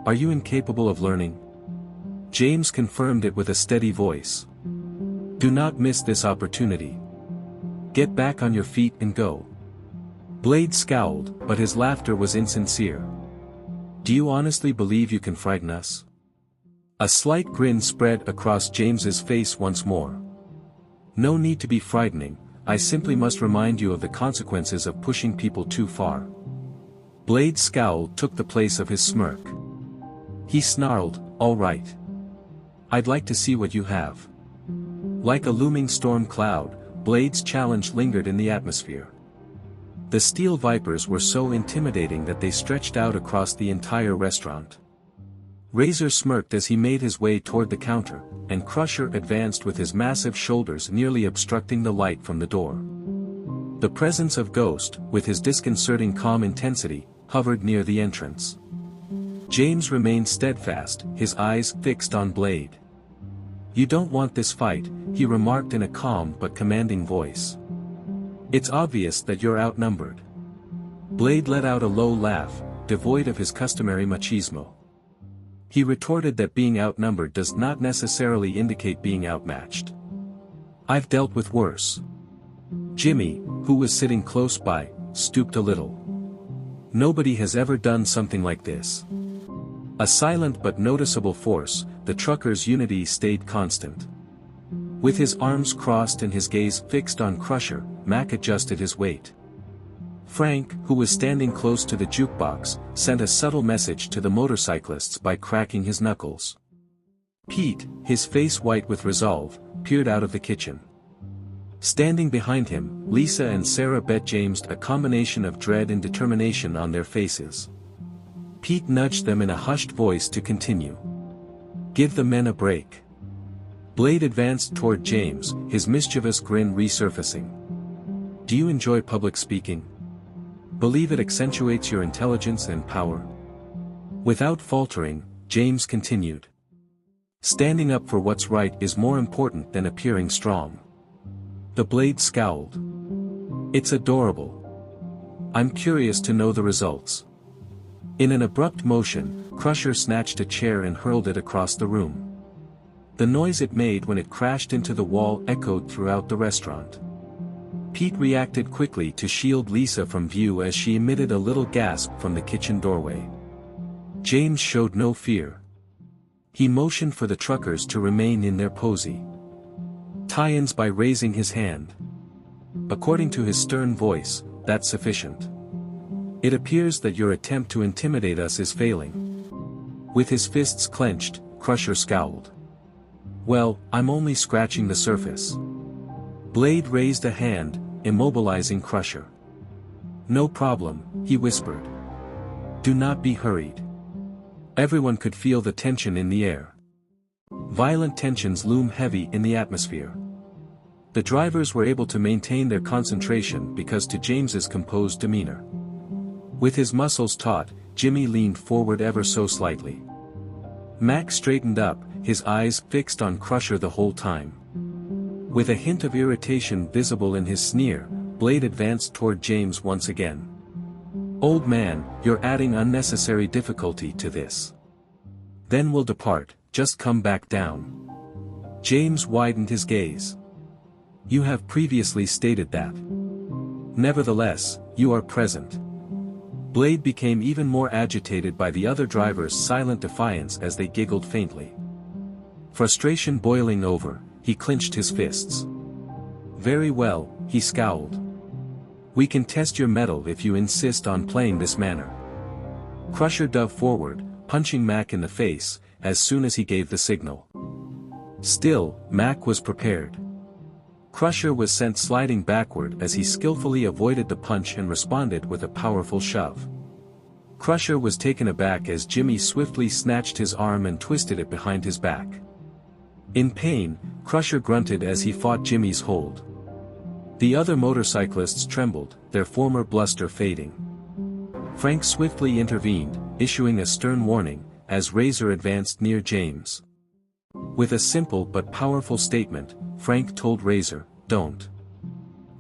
Speaker 1: "Are you incapable of learning?" James confirmed it with a steady voice. "Do not miss this opportunity. Get back on your feet and go." Blade scowled, but his laughter was insincere. "Do you honestly believe you can frighten us?" A slight grin spread across James's face once more. "No need to be frightening, I simply must remind you of the consequences of pushing people too far." Blade's scowl took the place of his smirk. He snarled, "All right. I'd like to see what you have." Like a looming storm cloud, Blade's challenge lingered in the atmosphere. The steel vipers were so intimidating that they stretched out across the entire restaurant. Razor smirked as he made his way toward the counter, and Crusher advanced with his massive shoulders nearly obstructing the light from the door. The presence of Ghost, with his disconcerting calm intensity, hovered near the entrance. James remained steadfast, his eyes fixed on Blade. "You don't want this fight," he remarked in a calm but commanding voice. "It's obvious that you're outnumbered." Blade let out a low laugh, devoid of his customary machismo. He retorted that being outnumbered does not necessarily indicate being outmatched. "I've dealt with worse." Jimmy, who was sitting close by, stooped a little. "Nobody has ever done something like this." A silent but noticeable force, the trucker's unity stayed constant. With his arms crossed and his gaze fixed on Crusher, Mac adjusted his weight. Frank, who was standing close to the jukebox, sent a subtle message to the motorcyclists by cracking his knuckles. Pete, his face white with resolve, peered out of the kitchen. Standing behind him, Lisa and Sarah bet James a combination of dread and determination on their faces. Pete nudged them in a hushed voice to continue. "Give the men a break." Blade advanced toward James, his mischievous grin resurfacing. "Do you enjoy public speaking? Believe it accentuates your intelligence and power?" Without faltering, James continued. "Standing up for what's right is more important than appearing strong." The Blade scowled. "It's adorable. I'm curious to know the results." In an abrupt motion, Crusher snatched a chair and hurled it across the room. The noise it made when it crashed into the wall echoed throughout the restaurant. Pete reacted quickly to shield Lisa from view as she emitted a little gasp from the kitchen doorway. James showed no fear. He motioned for the truckers to remain in their posy. Tie-ins by raising his hand. "According to his stern voice, that's sufficient. It appears that your attempt to intimidate us is failing." With his fists clenched, Crusher scowled. "Well, I'm only scratching the surface." Blade raised a hand, immobilizing Crusher. "No problem," he whispered. "Do not be hurried." Everyone could feel the tension in the air. Violent tensions loom heavy in the atmosphere. The drivers were able to maintain their concentration because to James's composed demeanor. With his muscles taut, Jimmy leaned forward ever so slightly. Mac straightened up, his eyes fixed on Crusher the whole time. With a hint of irritation visible in his sneer, Blade advanced toward James once again. "Old man, you're adding unnecessary difficulty to this. Then we'll depart, just come back down." James widened his gaze. "You have previously stated that. Nevertheless, you are present." Blade became even more agitated by the other drivers' silent defiance as they giggled faintly. Frustration boiling over, he clenched his fists. "Very well," he scowled. "We can test your mettle if you insist on playing this manner." Crusher dove forward, punching Mac in the face, as soon as he gave the signal. Still, Mac was prepared. Crusher was sent sliding backward as he skillfully avoided the punch and responded with a powerful shove. Crusher was taken aback as Jimmy swiftly snatched his arm and twisted it behind his back. In pain, Crusher grunted as he fought Jimmy's hold. The other motorcyclists trembled, their former bluster fading. Frank swiftly intervened, issuing a stern warning, as Razor advanced near James. With a simple but powerful statement, Frank told Razor, "Don't."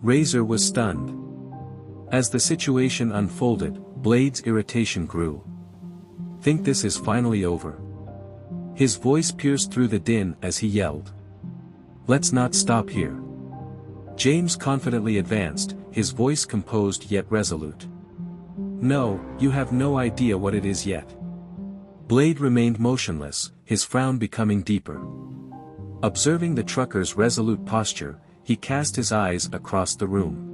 Speaker 1: Razor was stunned. As the situation unfolded, Blade's irritation grew. "Think this is finally over?" His voice pierced through the din as he yelled. "Let's not stop here." James confidently advanced, his voice composed yet resolute. "No, you have no idea what it is yet." Blade remained motionless, his frown becoming deeper. Observing the trucker's resolute posture, he cast his eyes across the room.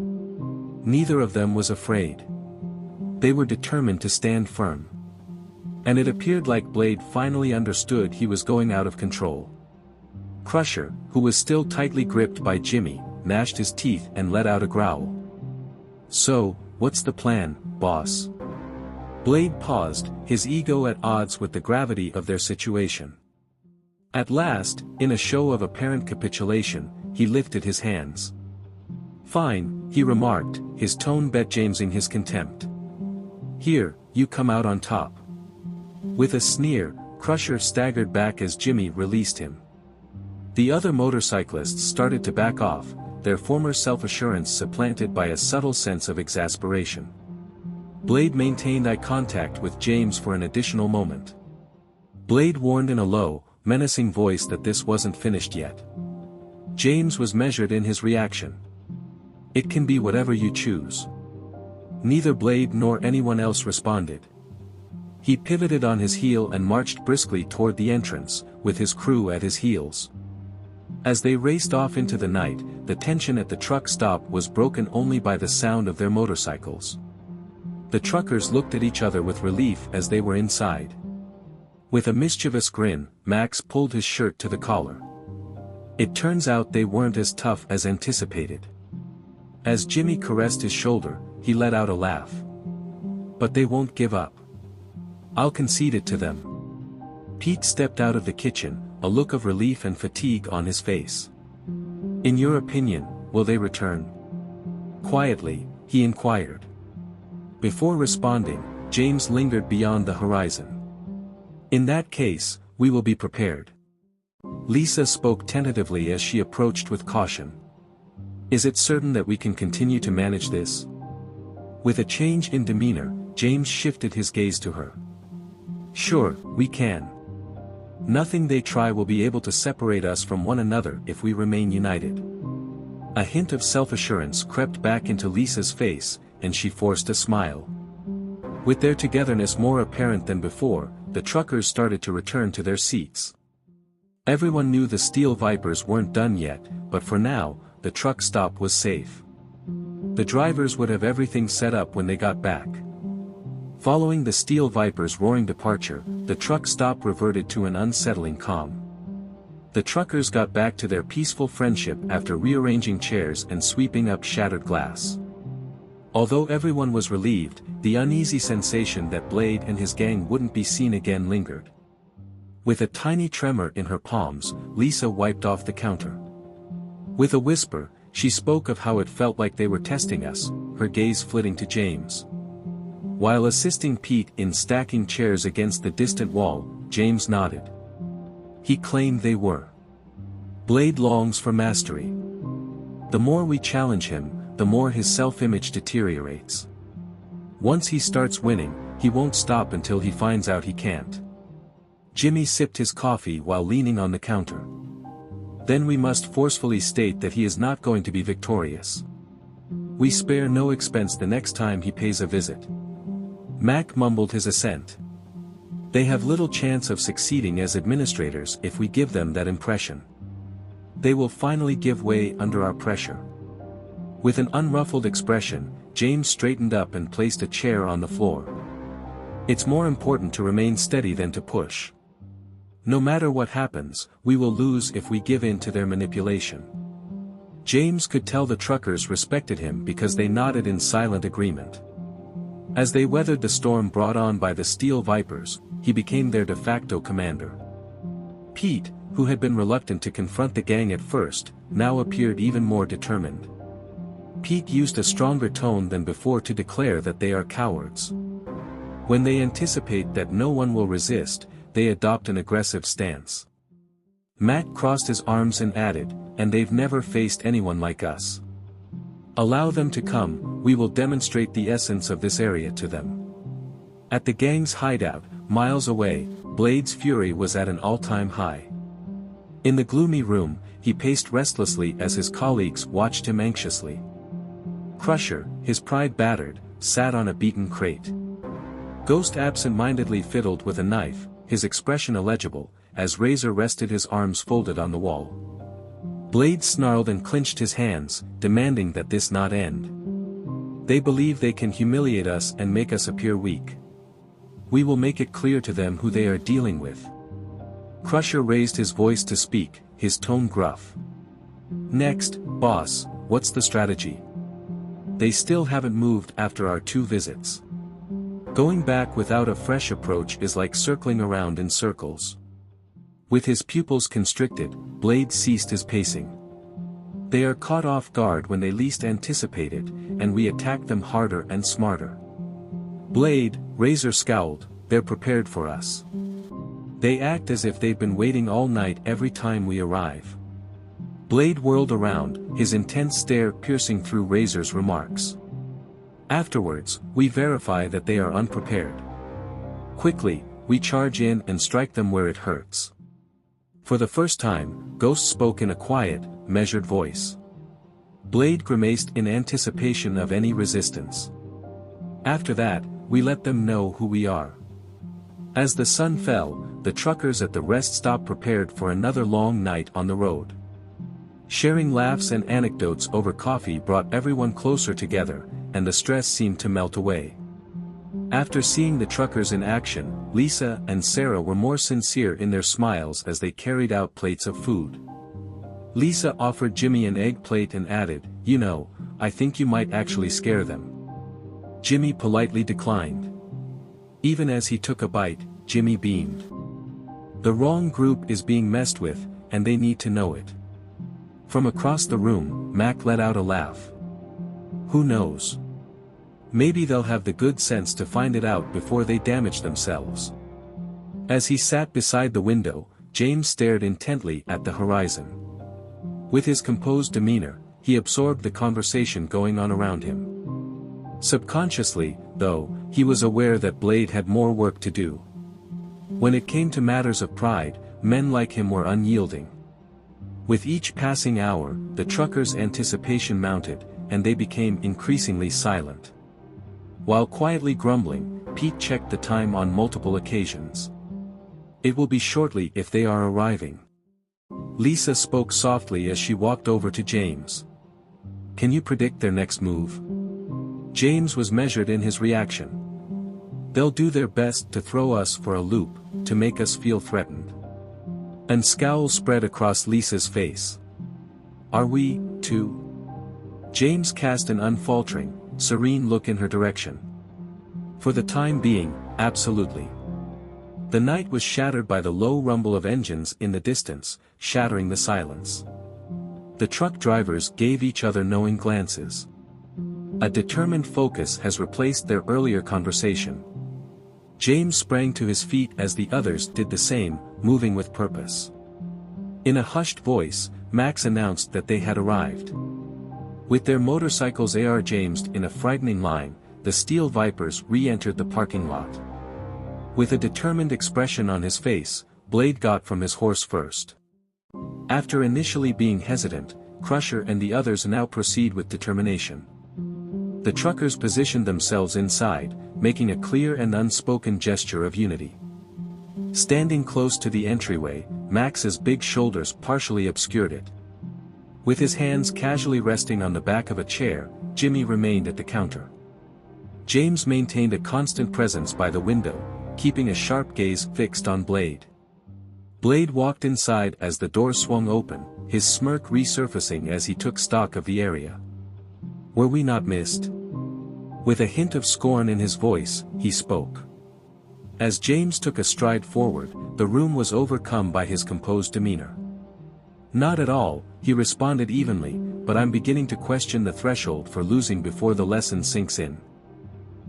Speaker 1: Neither of them was afraid. They were determined to stand firm. And it appeared like Blade finally understood he was going out of control. Crusher, who was still tightly gripped by Jimmy, gnashed his teeth and let out a growl. "So, what's the plan, boss?" Blade paused, his ego at odds with the gravity of their situation. At last, in a show of apparent capitulation, he lifted his hands. "Fine," he remarked, his tone betjamesing his contempt. "Here, you come out on top." With a sneer, Crusher staggered back as Jimmy released him. The other motorcyclists started to back off, their former self-assurance supplanted by a subtle sense of exasperation. Blade maintained eye contact with James for an additional moment. Blade warned in a low, menacing voice that this wasn't finished yet. James was measured in his reaction. "It can be whatever you choose." Neither Blade nor anyone else responded. He pivoted on his heel and marched briskly toward the entrance, with his crew at his heels. As they raced off into the night, the tension at the truck stop was broken only by the sound of their motorcycles. The truckers looked at each other with relief as they were inside. With a mischievous grin, Max pulled his shirt to the collar. It turns out they weren't as tough as anticipated. As Jimmy caressed his shoulder, he let out a laugh. "But they won't give up. I'll concede it to them." Pete stepped out of the kitchen, a look of relief and fatigue on his face. "In your opinion, will they return?" Quietly, he inquired. Before responding, James lingered beyond the horizon. "In that case, we will be prepared." Lisa spoke tentatively as she approached with caution. "Is it certain that we can continue to manage this?" With a change in demeanor, James shifted his gaze to her. "Sure, we can. Nothing they try will be able to separate us from one another if we remain united." A hint of self-assurance crept back into Lisa's face, and she forced a smile. With their togetherness more apparent than before, the truckers started to return to their seats. Everyone knew the steel vipers weren't done yet, but for now, the truck stop was safe. The drivers would have everything set up when they got back. Following the steel vipers' roaring departure, the truck stop reverted to an unsettling calm. The truckers got back to their peaceful friendship after rearranging chairs and sweeping up shattered glass. Although everyone was relieved, the uneasy sensation that Blade and his gang wouldn't be seen again lingered. With a tiny tremor in her palms, Lisa wiped off the counter. With a whisper, she spoke of how it felt like they were testing us, her gaze flitting to James. While assisting Pete in stacking chairs against the distant wall, James nodded. He claimed they were. Blade longs for mastery. The more we challenge him, the more his self-image deteriorates. Once he starts winning, he won't stop until he finds out he can't. Jimmy sipped his coffee while leaning on the counter. Then we must forcefully state that he is not going to be victorious. We spare no expense the next time he pays a visit. Mac mumbled his assent. They have little chance of succeeding as administrators if we give them that impression. They will finally give way under our pressure. With an unruffled expression, James straightened up and placed a chair on the floor. It's more important to remain steady than to push. No matter what happens, we will lose if we give in to their manipulation. James could tell the truckers respected him because they nodded in silent agreement. As they weathered the storm brought on by the steel vipers, he became their de facto commander. Pete, who had been reluctant to confront the gang at first, now appeared even more determined. Pete used a stronger tone than before to declare that they are cowards. When they anticipate that no one will resist, they adopt an aggressive stance. Matt crossed his arms and added, and they've never faced anyone like us. Allow them to come, we will demonstrate the essence of this area to them. At the gang's hideout, miles away, Blade's fury was at an all-time high. In the gloomy room, he paced restlessly as his colleagues watched him anxiously. Crusher, his pride battered, sat on a beaten crate. Ghost absent-mindedly fiddled with a knife, his expression illegible, as Razor rested his arms folded on the wall. Blade snarled and clenched his hands, demanding that this not end. They believe they can humiliate us and make us appear weak. We will make it clear to them who they are dealing with. Crusher raised his voice to speak, his tone gruff. Next, boss, what's the strategy? They still haven't moved after our 2 visits. Going back without a fresh approach is like circling around in circles. With his pupils constricted, Blade ceased his pacing. They are caught off guard when they least anticipate it, and we attack them harder and smarter. Blade, Razor scowled, they're prepared for us. They act as if they've been waiting all night every time we arrive. Blade whirled around, his intense stare piercing through Razor's remarks. Afterwards, we verify that they are unprepared. Quickly, we charge in and strike them where it hurts. For the first time, Ghost spoke in a quiet, measured voice. Blade grimaced in anticipation of any resistance. After that, we let them know who we are. As the sun fell, the truckers at the rest stop prepared for another long night on the road. Sharing laughs and anecdotes over coffee brought everyone closer together, and the stress seemed to melt away. After seeing the truckers in action, Lisa and Sarah were more sincere in their smiles as they carried out plates of food. Lisa offered Jimmy an egg plate and added, "You know, I think you might actually scare them." Jimmy politely declined. Even as he took a bite, Jimmy beamed. The wrong group is being messed with, and they need to know it. From across the room, Mac let out a laugh. Who knows? Maybe they'll have the good sense to find it out before they damage themselves. As he sat beside the window, James stared intently at the horizon. With his composed demeanor, he absorbed the conversation going on around him. Subconsciously, though, he was aware that Blade had more work to do. When it came to matters of pride, men like him were unyielding. With each passing hour, the truckers' anticipation mounted, and they became increasingly silent. While quietly grumbling, Pete checked the time on multiple occasions. It will be shortly if they are arriving. Lisa spoke softly as she walked over to James. Can you predict their next move? James was measured in his reaction. They'll do their best to throw us for a loop, to make us feel threatened. An scowl spread across Lisa's face. Are we, too? James cast an unfaltering, serene look in her direction. For the time being, absolutely. The night was shattered by the low rumble of engines in the distance, shattering the silence. The truck drivers gave each other knowing glances. A determined focus has replaced their earlier conversation. James sprang to his feet as the others did the same, moving with purpose. In a hushed voice, Max announced that they had arrived. With their motorcycles Jamesed in a frightening line, the Steel Vipers re-entered the parking lot. With a determined expression on his face, Blade got from his horse first. After initially being hesitant, Crusher and the others now proceed with determination. The truckers positioned themselves inside, making a clear and unspoken gesture of unity. Standing close to the entryway, Max's big shoulders partially obscured it. With his hands casually resting on the back of a chair, Jimmy remained at the counter. James maintained a constant presence by the window, keeping a sharp gaze fixed on Blade. Blade walked inside as the door swung open, his smirk resurfacing as he took stock of the area. Were we not missed? With a hint of scorn in his voice, he spoke. As James took a stride forward, the room was overcome by his composed demeanor. Not at all, he responded evenly, but I'm beginning to question the threshold for losing before the lesson sinks in.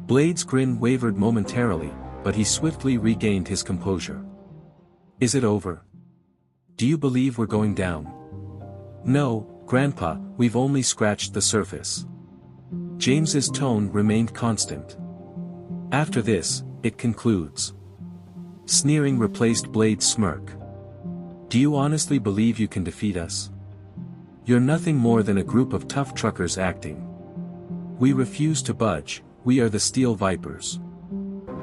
Speaker 1: Blade's grin wavered momentarily, but he swiftly regained his composure. Is it over? Do you believe we're going down? No, Grandpa, we've only scratched the surface. James's tone remained constant. After this, it concludes. Sneering replaced Blade's smirk. Do you honestly believe you can defeat us? You're nothing more than a group of tough truckers acting. We refuse to budge, we are the Steel Vipers.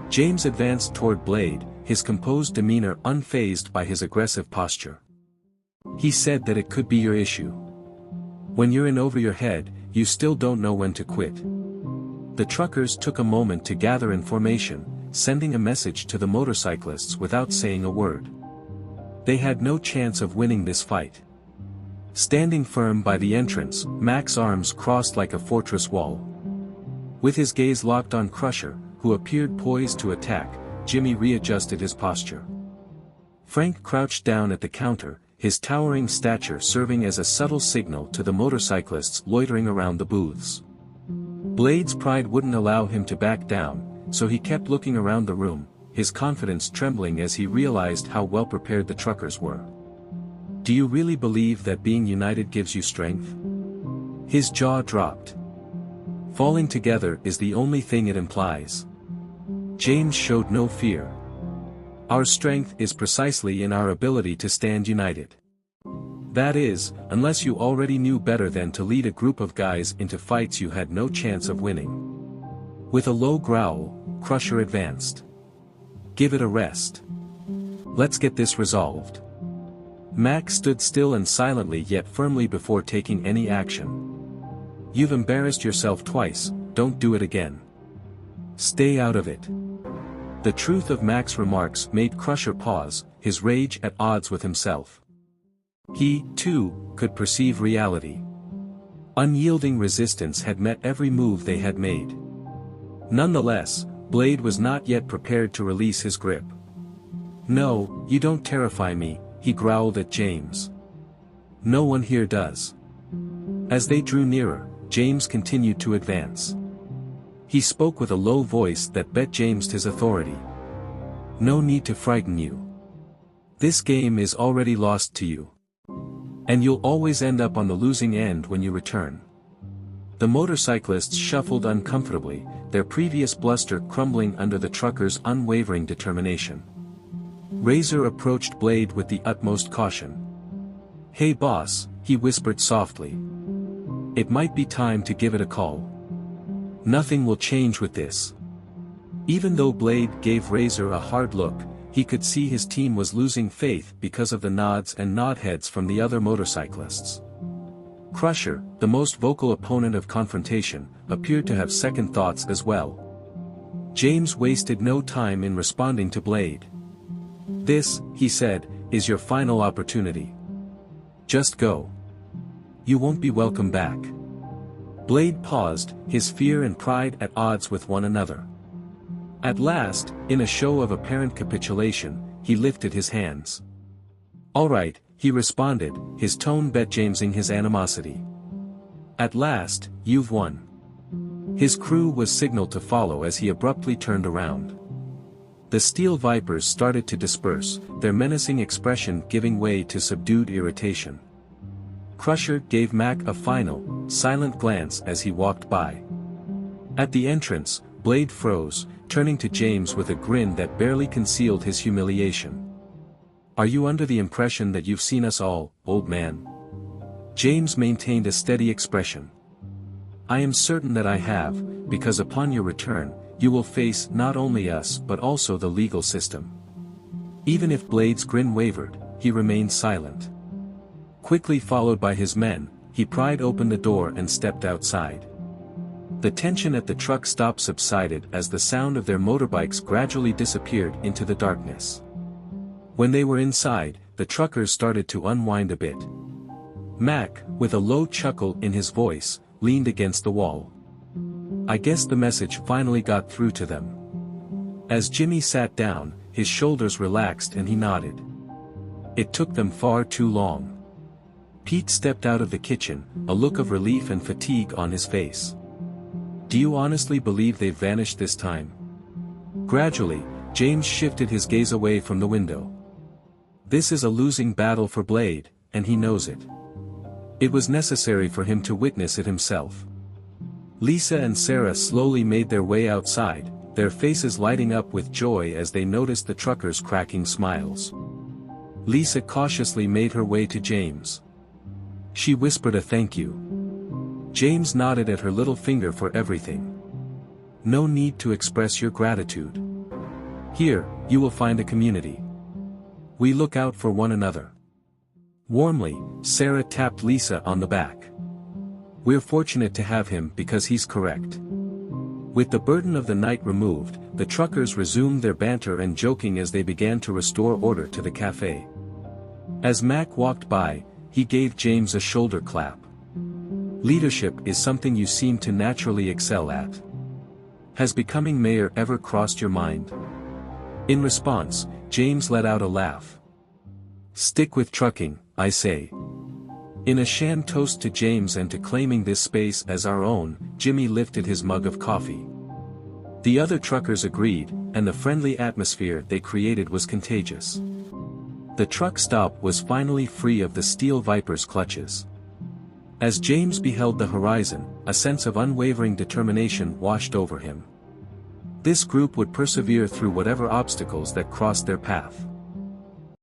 Speaker 1: James advanced toward Blade, his composed demeanor unfazed by his aggressive posture. He said that it could be your issue. When you're in over your head, you still don't know when to quit. The truckers took a moment to gather in formation, sending a message to the motorcyclists without saying a word. They had no chance of winning this fight. Standing firm by the entrance, Mac's arms crossed like a fortress wall. With his gaze locked on Crusher, who appeared poised to attack, Jimmy readjusted his posture. Frank crouched down at the counter, his towering stature serving as a subtle signal to the motorcyclists loitering around the booths. Blade's pride wouldn't allow him to back down, so he kept looking around the room, his confidence trembling as he realized how well prepared the truckers were. Do you really believe that being united gives you strength? His jaw dropped. Falling together is the only thing it implies. James showed no fear. Our strength is precisely in our ability to stand united. That is, unless you already knew better than to lead a group of guys into fights you had no chance of winning. With a low growl, Crusher advanced. Give it a rest. Let's get this resolved. Mac stood still and silently yet firmly before taking any action. You've embarrassed yourself twice, don't do it again. Stay out of it. The truth of Mac's remarks made Crusher pause, his rage at odds with himself. He, too, could perceive reality. Unyielding resistance had met every move they had made. Nonetheless, Blade was not yet prepared to release his grip. No, you don't terrify me, he growled at James. No one here does. As they drew nearer, James continued to advance. He spoke with a low voice that bet James his authority. No need to frighten you. This game is already lost to you. And you'll always end up on the losing end when you return. The motorcyclists shuffled uncomfortably, their previous bluster crumbling under the truckers' unwavering determination. Razor approached Blade with the utmost caution. Hey boss, he whispered softly. It might be time to give it a call. Nothing will change with this. Even though Blade gave Razor a hard look, he could see his team was losing faith because of the nods and nodheads from the other motorcyclists. Crusher, the most vocal opponent of confrontation, appeared to have second thoughts as well. James wasted no time in responding to Blade. This, he said, is your final opportunity. Just go. You won't be welcome back. Blade paused, his fear and pride at odds with one another. At last, in a show of apparent capitulation, he lifted his hands. All right, he responded, his tone bet Jamesing his animosity. At last, you've won. His crew was signaled to follow as he abruptly turned around. The Steel Vipers started to disperse, their menacing expression giving way to subdued irritation. Crusher gave Mac a final, silent glance as he walked by. At the entrance, Blade froze, turning to James with a grin that barely concealed his humiliation. Are you under the impression that you've seen us all, old man? James maintained a steady expression. I am certain that I have, because upon your return, you will face not only us but also the legal system. Even if Blade's grin wavered, he remained silent. Quickly followed by his men, he pried open the door and stepped outside. The tension at the truck stop subsided as the sound of their motorbikes gradually disappeared into the darkness. When they were inside, the truckers started to unwind a bit. Mac, with a low chuckle in his voice, leaned against the wall. I guess the message finally got through to them. As Jimmy sat down, his shoulders relaxed and he nodded. It took them far too long. Pete stepped out of the kitchen, a look of relief and fatigue on his face. Do you honestly believe they've vanished this time? Gradually, James shifted his gaze away from the window. This is a losing battle for Blade, and he knows it. It was necessary for him to witness it himself. Lisa and Sarah slowly made their way outside, their faces lighting up with joy as they noticed the truckers cracking smiles. Lisa cautiously made her way to James. She whispered a thank you. James nodded at her little finger for everything. No need to express your gratitude. Here, you will find a community. We look out for one another. Warmly, Sarah tapped Lisa on the back. We're fortunate to have him because he's correct. With the burden of the night removed, the truckers resumed their banter and joking as they began to restore order to the cafe. As Mac walked by, he gave James a shoulder clap. Leadership is something you seem to naturally excel at. Has becoming mayor ever crossed your mind? In response, James let out a laugh. Stick with trucking, I say. In a sham toast to James and to claiming this space as our own, Jimmy lifted his mug of coffee. The other truckers agreed, and the friendly atmosphere they created was contagious. The truck stop was finally free of the steel viper's clutches. As James beheld the horizon, a sense of unwavering determination washed over him. This group would persevere through whatever obstacles that crossed their path.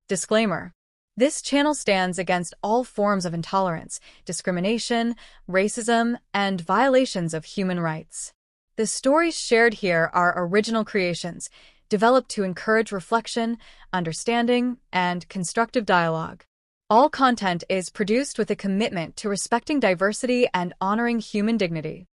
Speaker 2: Disclaimer. This channel stands against all forms of intolerance, discrimination, racism, and violations of human rights. The stories shared here are original creations, developed to encourage reflection, understanding, and constructive dialogue. All content is produced with a commitment to respecting diversity and honoring human dignity.